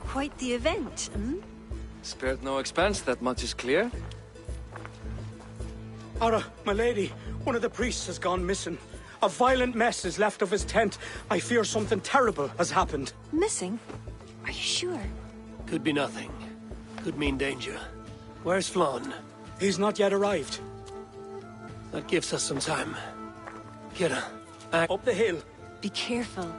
Quite the event, hmm? Spared no expense, that much is clear. Ara, my lady, one of the priests has gone missing. A violent mess is left of his tent. I fear something terrible has happened. Missing? Are you sure? Could be nothing. Could mean danger. Where's Flann? He's not yet arrived. That gives us some time. Kira, up the hill. Be careful.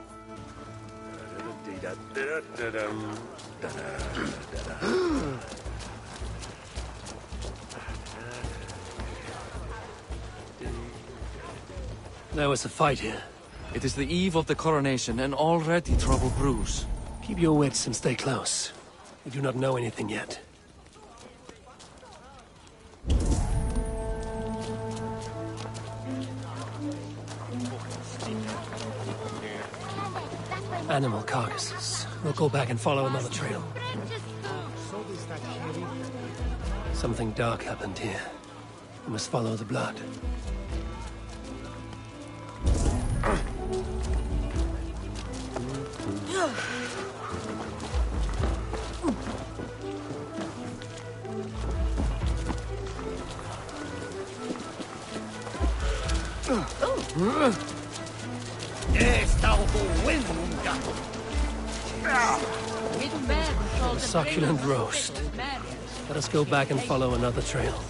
There was a fight here. It is the eve of the coronation, and already trouble brews. Keep your wits and stay close. We do not know anything yet. Animal carcasses. We'll go back and follow another trail. Something dark happened here. We must follow the blood. A succulent roast. Let us go back and follow another trail.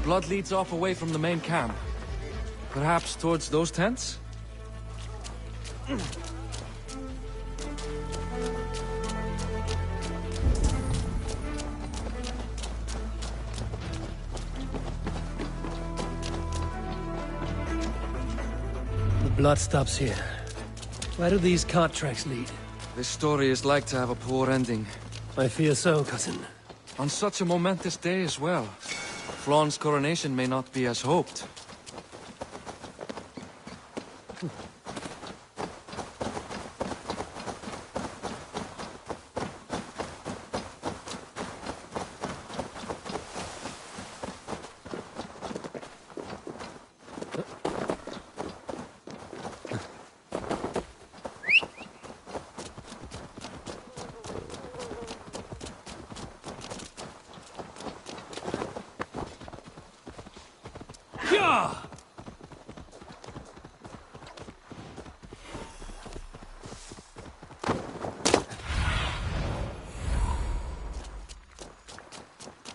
Blood leads off away from the main camp. Perhaps towards those tents? The blood stops here. Where do these cart tracks lead? This story is like to have a poor ending. I fear so, cousin. On such a momentous day as well. Flann's coronation may not be as hoped.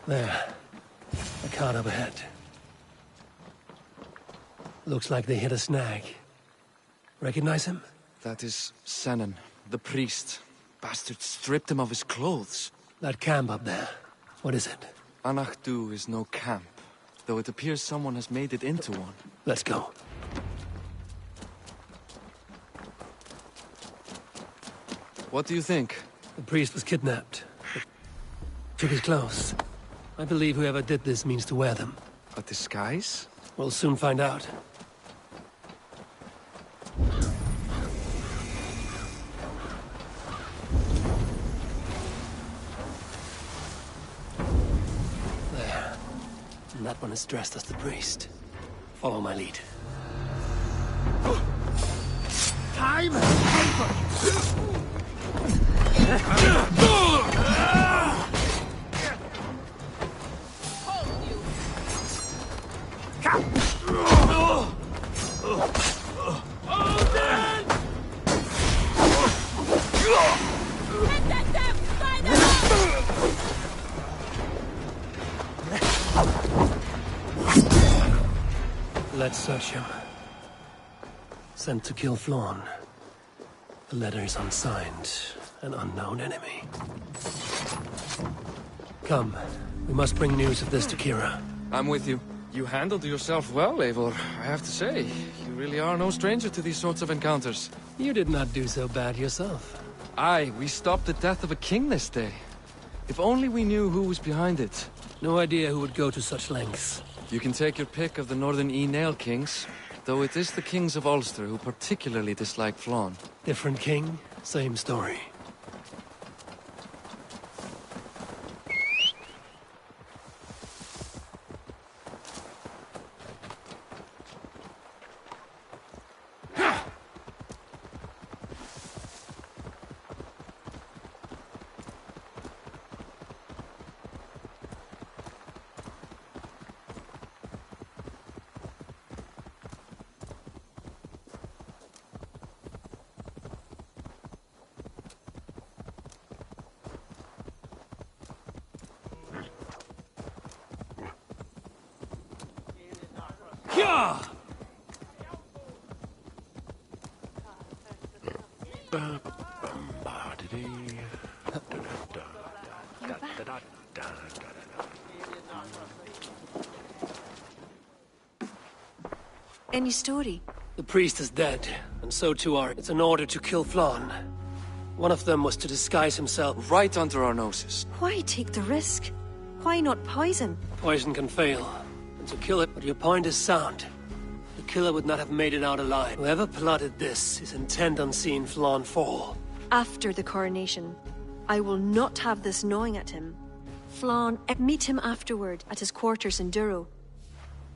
There. A cart up ahead. Looks like they hit a snag. Recognize him? That is Senan, the priest. Bastard stripped him of his clothes. That camp up there. What is it? Anachdu is no camp, though it appears someone has made it into one. Let's go. What do you think? The priest was kidnapped. Took his clothes. I believe whoever did this means to wear them. A disguise? We'll soon find out. There. And that one is dressed as the priest. Follow my lead. Time! Let's search him. Sent to kill Flawn. The letter is unsigned. An unknown enemy. Come. We must bring news of this to Kira. I'm with you. You handled yourself well, Eivor, I have to say. You really are no stranger to these sorts of encounters. You did not do so bad yourself. Aye, we stopped the death of a king this day. If only we knew who was behind it. No idea who would go to such lengths. You can take your pick of the Northern Nail kings, though it is the kings of Ulster who particularly dislike Flawn. Different king, same story. Any story? The priest is dead, and so too are... It's an order to kill Flawn. One of them was to disguise himself. Right under our noses. Why take the risk? Why not poison? Poison can fail, and to kill it, but your point is sound. The killer would not have made it out alive. Whoever plotted this is intent on seeing Flawn fall. After the coronation, I will not have this gnawing at him. Flawn, meet him afterward at his quarters in Duro.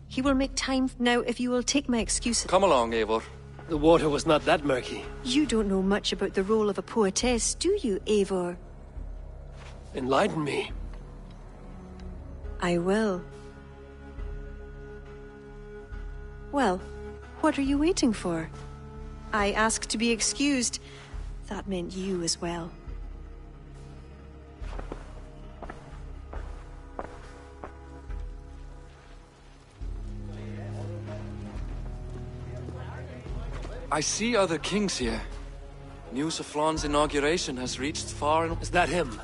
He will make time now if you will take my excuses. Come along, Eivor. The water was not that murky. You don't know much about the role of a poetess, do you, Eivor? Enlighten me. I will. Well, what are you waiting for? I asked to be excused. That meant you as well. I see other kings here. News of Flawn's inauguration has reached far and... Is that him?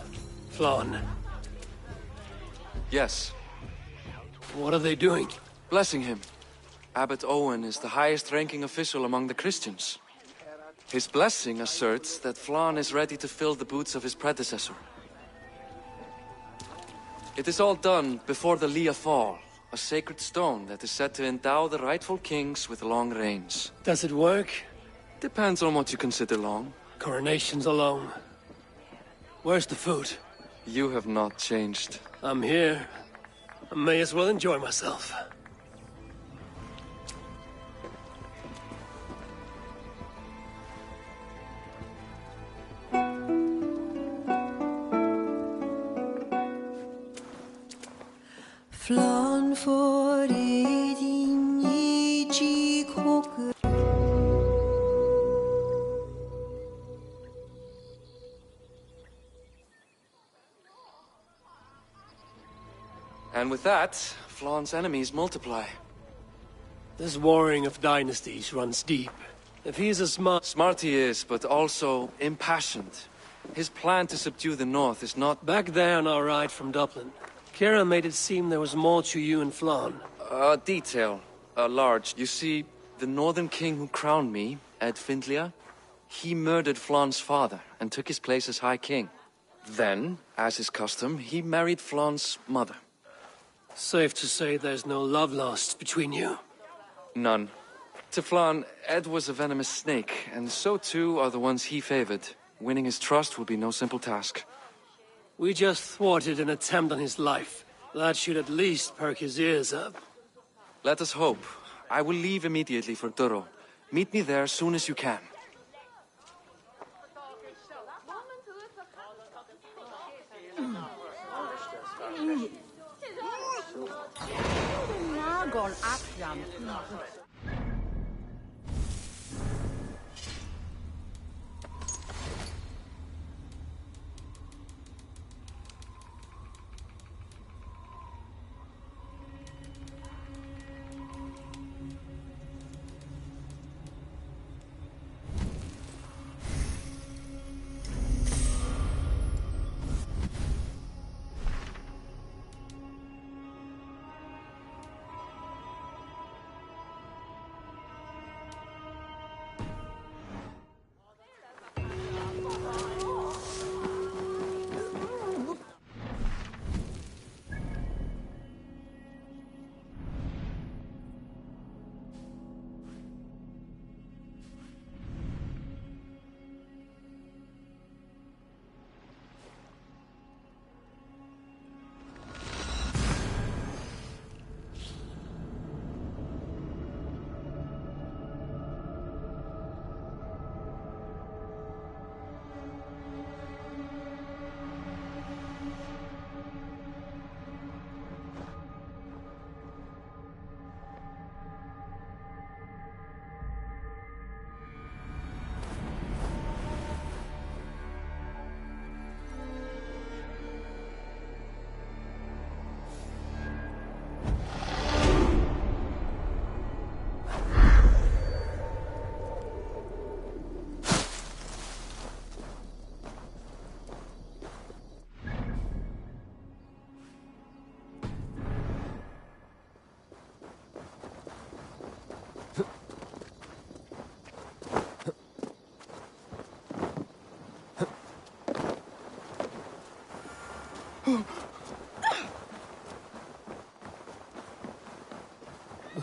Flawn? Yes. What are they doing? Blessing him. Abbot Owen is the highest-ranking official among the Christians. His blessing asserts that Flawn is ready to fill the boots of his predecessor. It is all done before the Leah fall, A sacred stone that is said to endow the rightful kings with long reigns. Does it work? Depends on what you consider long. Coronations are long. Where's the food? You have not changed. I'm here. I may as well enjoy myself. Flan for din i koker. And with that, Flaun's enemies multiply. This warring of dynasties runs deep. If he's as smart he is, but also impassioned. His plan to subdue the north is not... Back there on our ride from Dublin, Kira made it seem there was more to you and Flan. A detail. Large. You see, the northern king who crowned me, Ed Findlia, he murdered Flaun's father and took his place as High King. Then, as is custom, he married Flaun's mother. Safe to say there's no love lost between you. None. To Flan, Ed was a venomous snake, and so too are the ones he favored. Winning his trust will be no simple task. We just thwarted an attempt on his life. That should at least perk his ears up. Let us hope. I will leave immediately for Durro. Meet me there as soon as you can.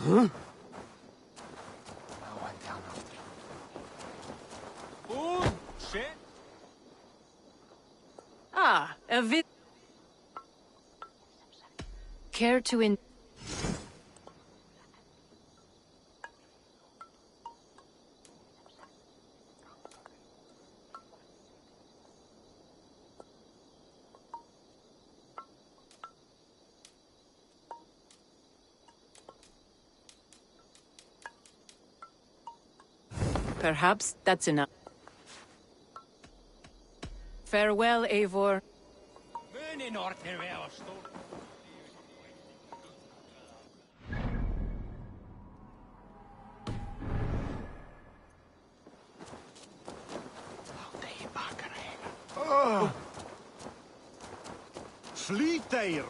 Huh? Oh, shit! Ah, a bit. Care to in... Perhaps that's enough. Farewell, Eivor. Fleet there!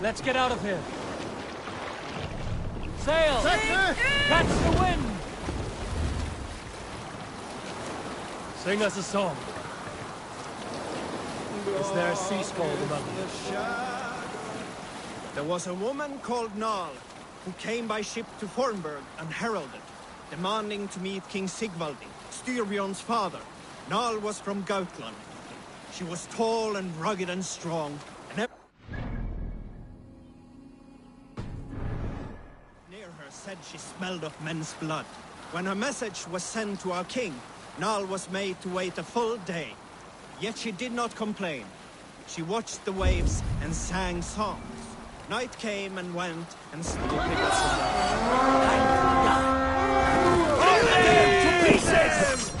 Let's get out of here. Sail! Catch the wind! Sing us a song. Is there a sea scold among you? There was a woman called Nal, who came by ship to Fornburg and heralded, demanding to meet King Sigvaldi, Styrbjorn's father. Nal was from Gautland. She was tall and rugged and strong, and near her said she smelled of men's blood. When her message was sent to our king, Nal was made to wait a full day. Yet she did not complain. She watched the waves and sang songs. Night came and went, and still picked up to pieces!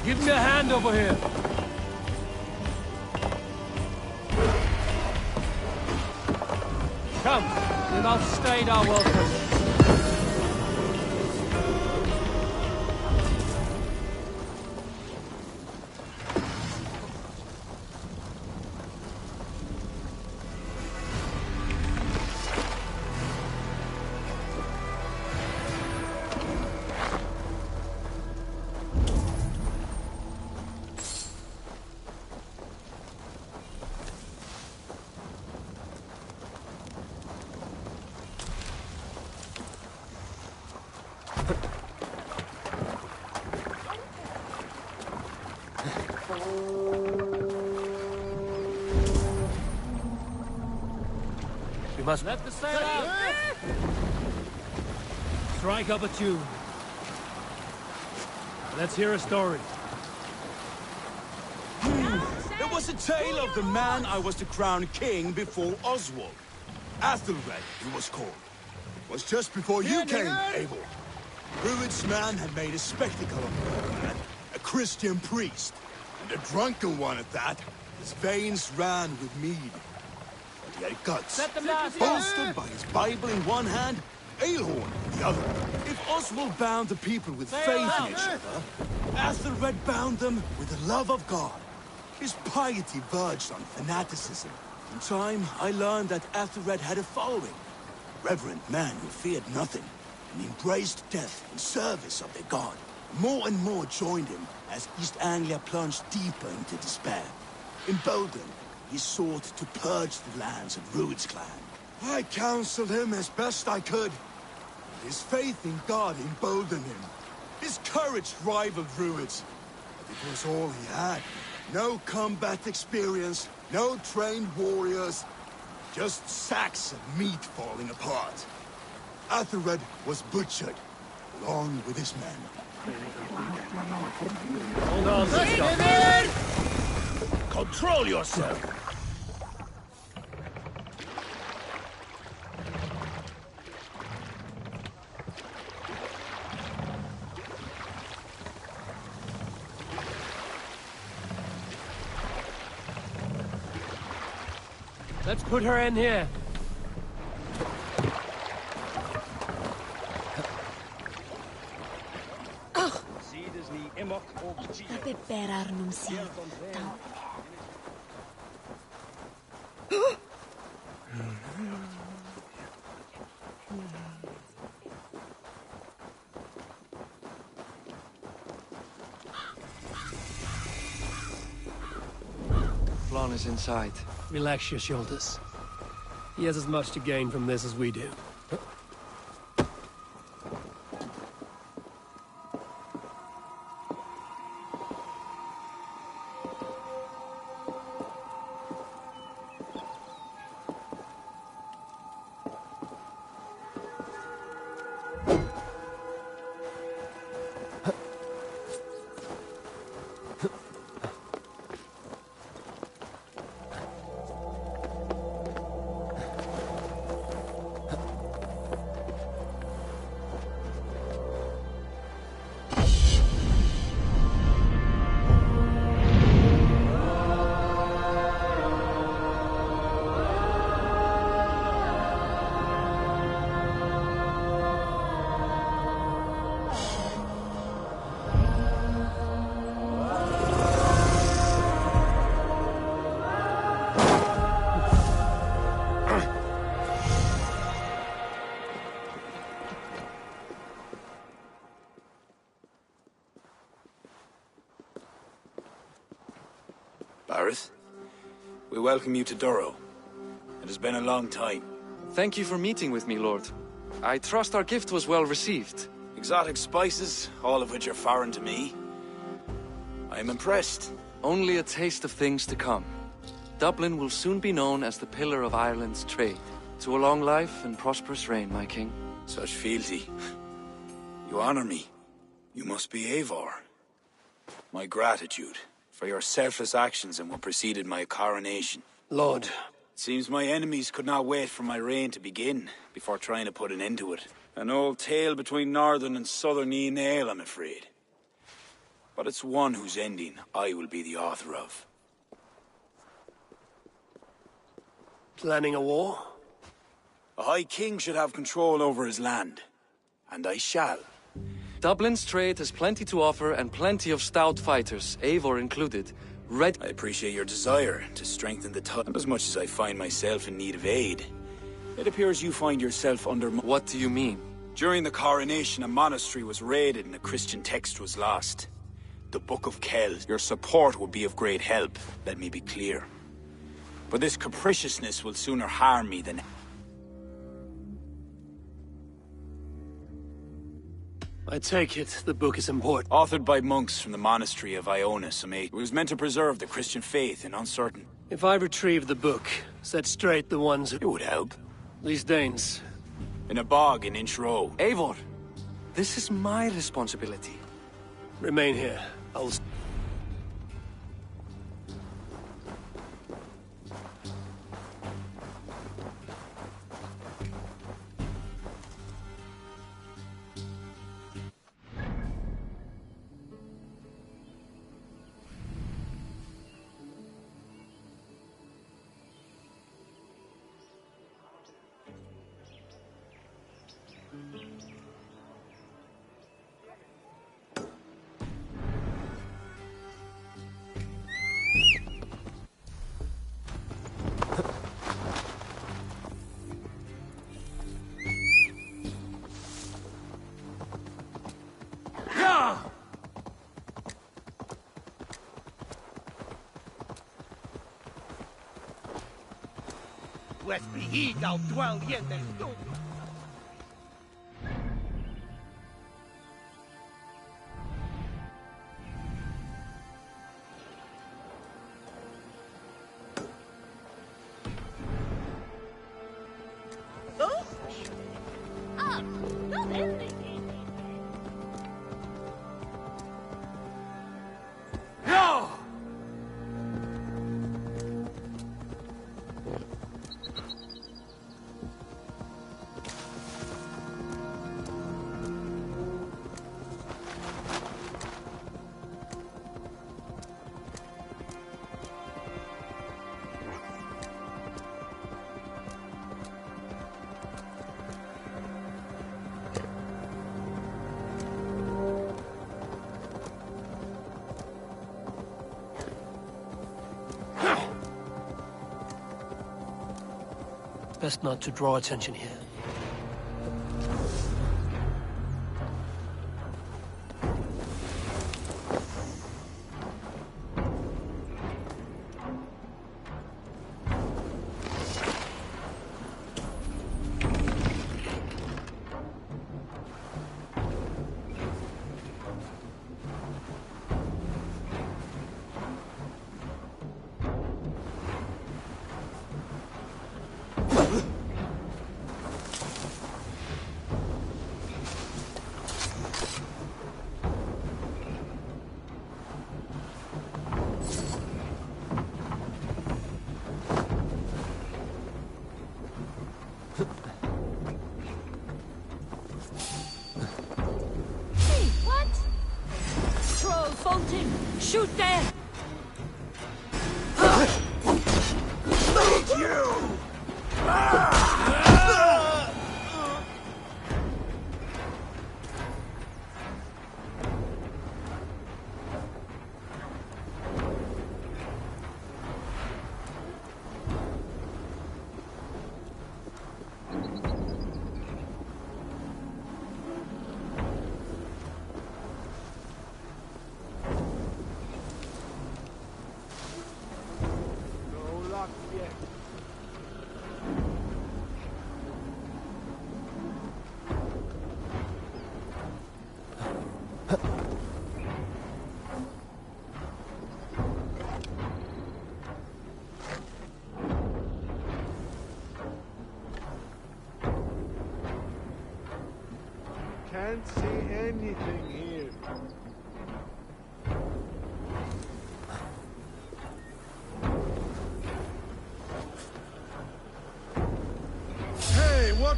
Give me a hand over here. Come, we've outstayed our welcome. We must let the sail out. Strike up a tune. Let's hear a story. There was a tale of the man I was to crown king before Oswald. Athelred, he was called. It was just before you came, Eivor. Rued's man had made a spectacle of the man, a Christian priest, and a drunken one at that. His veins ran with mead. But he had guts, bolstered by his Bible in one hand, Aelhorn in the other. If Oswald bound the people with faith in each other, Athelred bound them with the love of God. His piety verged on fanaticism. In time, I learned that Athelred had a following. Reverent men who feared nothing and embraced death in service of their god. More and more joined him as East Anglia plunged deeper into despair. Emboldened, he sought to purge the lands of Rued's clan. I counseled him as best I could. His faith in God emboldened him. His courage rivaled Rued's. But it was all he had. No combat experience, no trained warriors, just sacks of meat falling apart. Athelred was butchered, along with his men. Hold on, stop. Control yourself! Let's put her in here. Flann is inside. Relax your shoulders. He has as much to gain from this as we do. We welcome you to Durrow. It has been a long time. Thank you for meeting with me, Lord. I trust our gift was well received. Exotic spices, all of which are foreign to me. I am impressed. Only a taste of things to come. Dublin will soon be known as the pillar of Ireland's trade. To a long life and prosperous reign, my king. Such fealty. You honor me. You must be Eivor. My gratitude for your selfless actions and what preceded my coronation. Lord. It seems my enemies could not wait for my reign to begin before trying to put an end to it. An old tale between northern and southern Nael, I'm afraid. But it's one whose ending I will be the author of. Planning a war? A High King should have control over his land. And I shall. Dublin's trade has plenty to offer and plenty of stout fighters, Eivor included. I appreciate your desire to strengthen the and as much as I find myself in need of aid. It appears you find yourself under... What do you mean? During the coronation, a monastery was raided and a Christian text was lost. The Book of Kells. Your support would be of great help, let me be clear. But this capriciousness will sooner harm me than... I take it the book is important. Authored by monks from the monastery of Iona, it was meant to preserve the Christian faith in uncertain... If I retrieve the book, set straight the ones who... It would help. These Danes. In a bog in Inch Row. Eivor, this is my responsibility. Remain here. I'll... Blessed be he thou dwell in this stone. Best not to draw attention here. Shoot them! Thank you! Can't see anything here. Hey, what?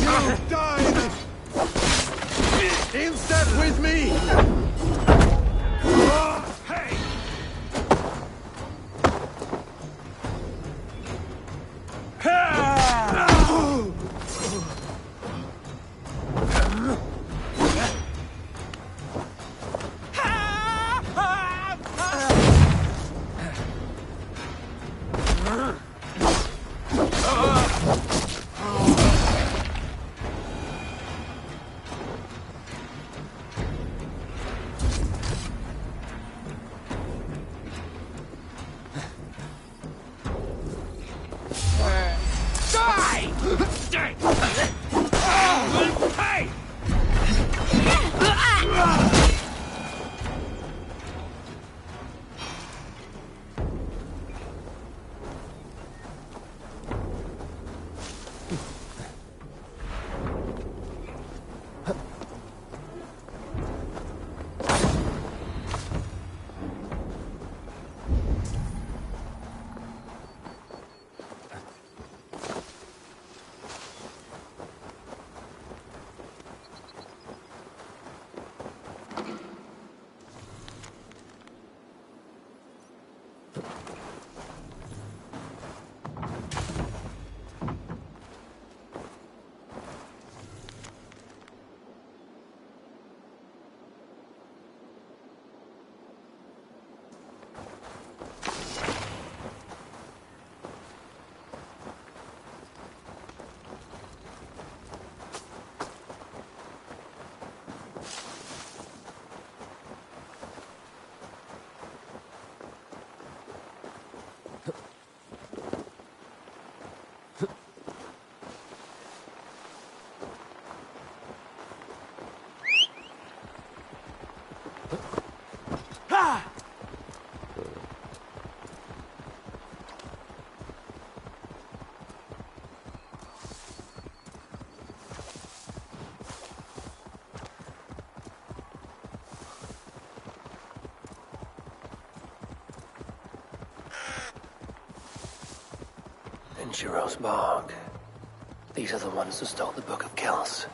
You died! Instead with me! Hey! Shiro's Bog. These are the ones who stole the Book of Kells.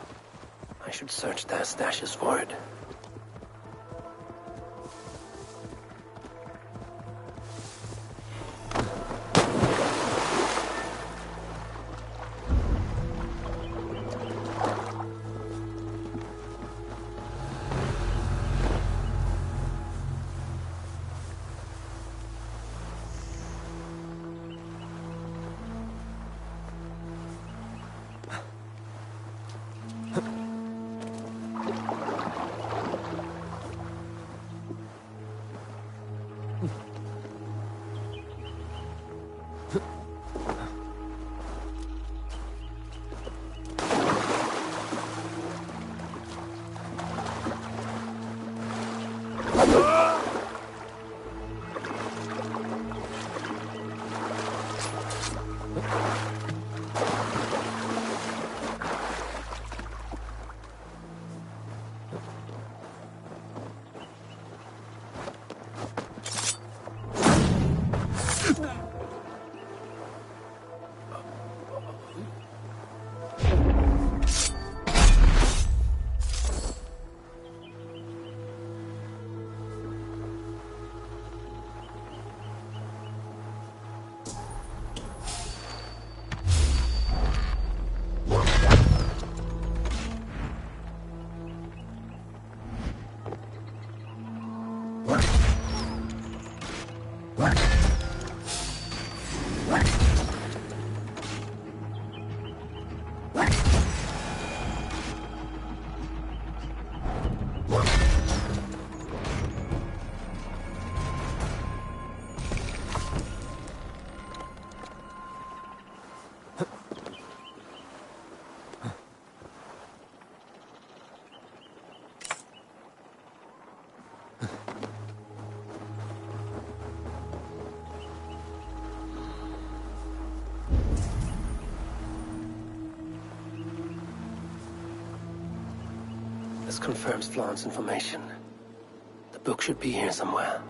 I should search their stashes for it. This confirms Flaun's information. The book should be here somewhere.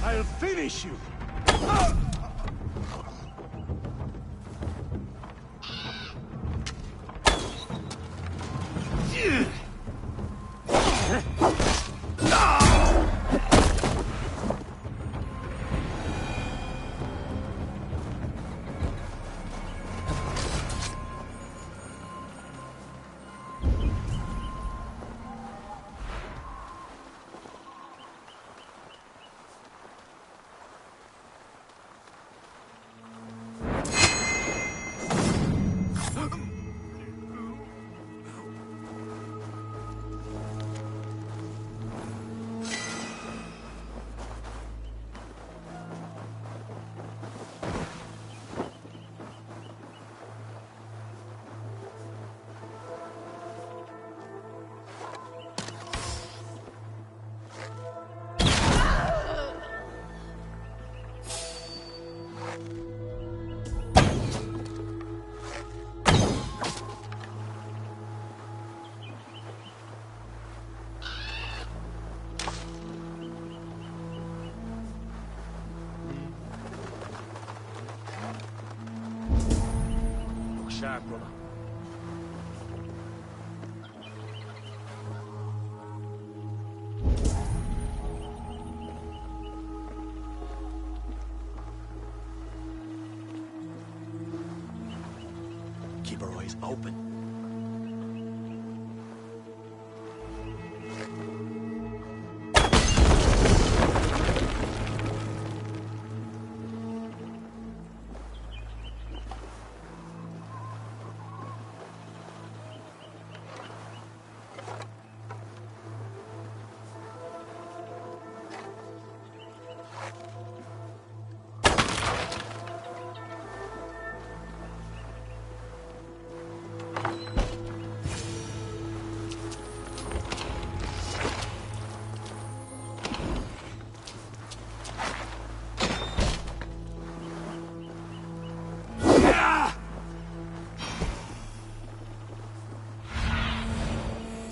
I'll finish you! Sharp, brother. Keep our eyes open.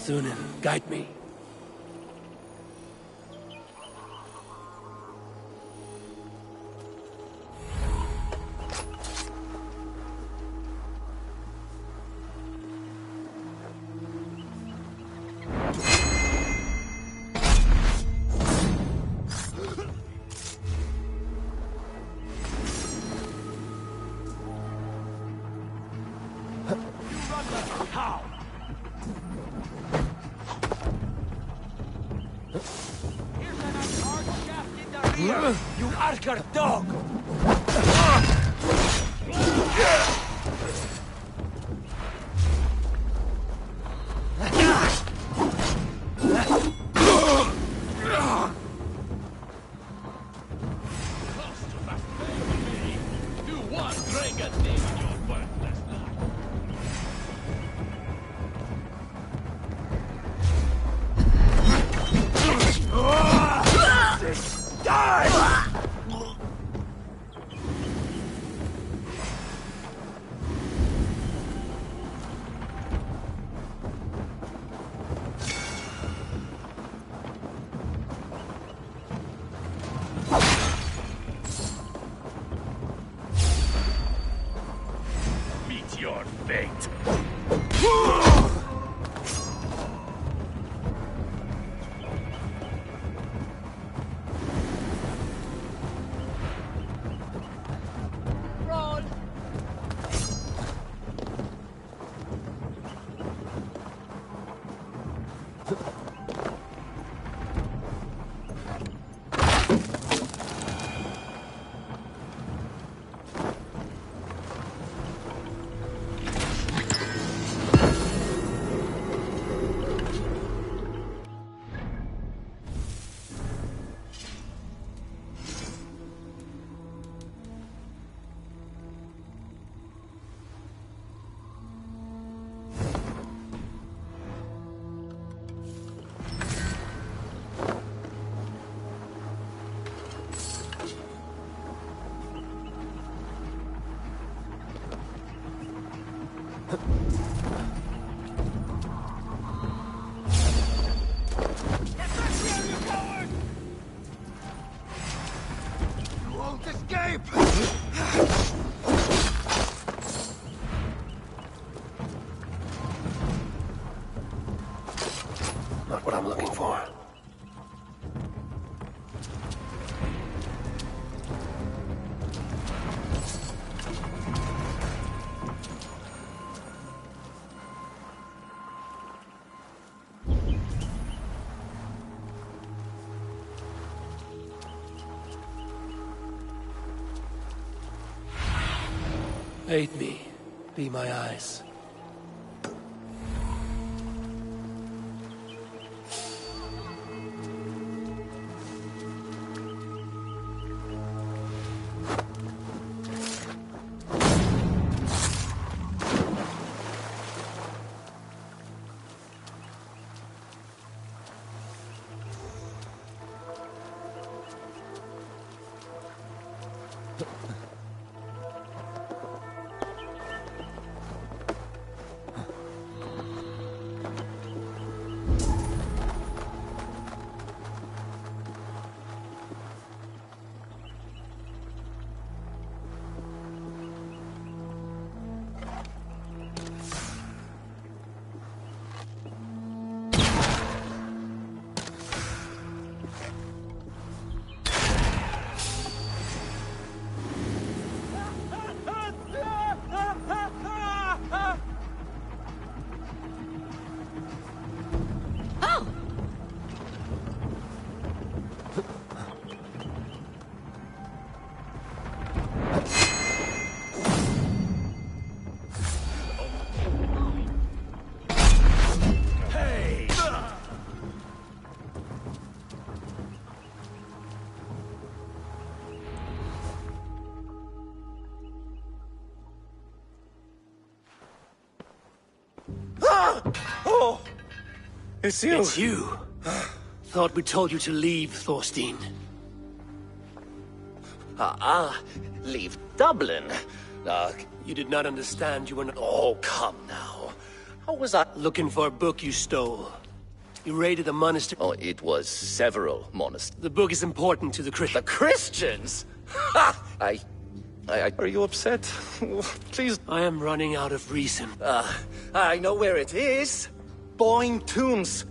Sunan, guide me. You Archer dog! Aid me. Be my eyes. Oh! It's you! It's you! Thought we told you to leave, Thorstein. Leave Dublin? You did not understand you were not— Oh, come now. How was I— Looking for a book you stole. You raided a monastery— Oh, it was several monasteries. The book is important to the Christians. The Christians? Ha! Are you upset? Please. I am running out of reason. I know where it is. Boyne Tombs.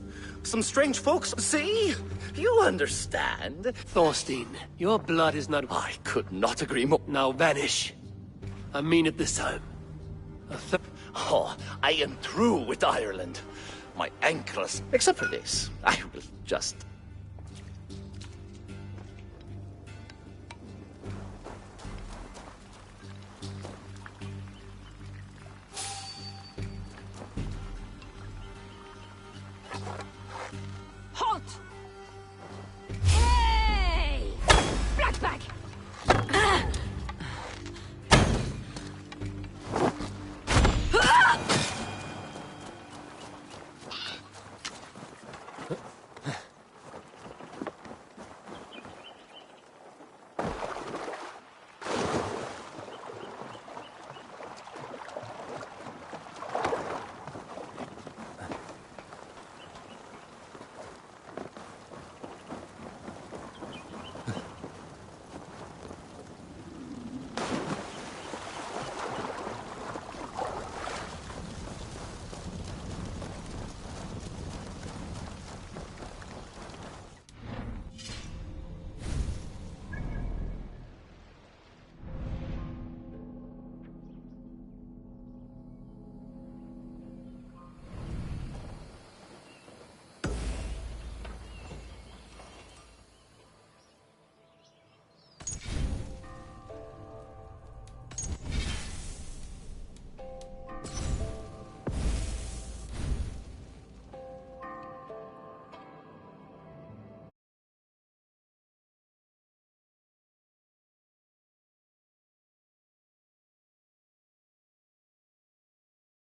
Some strange folks. See? You understand. Thorstein, your blood is not— I could not agree more. Now vanish. I mean it this time. I am through with Ireland. My ankles, except for this, I will just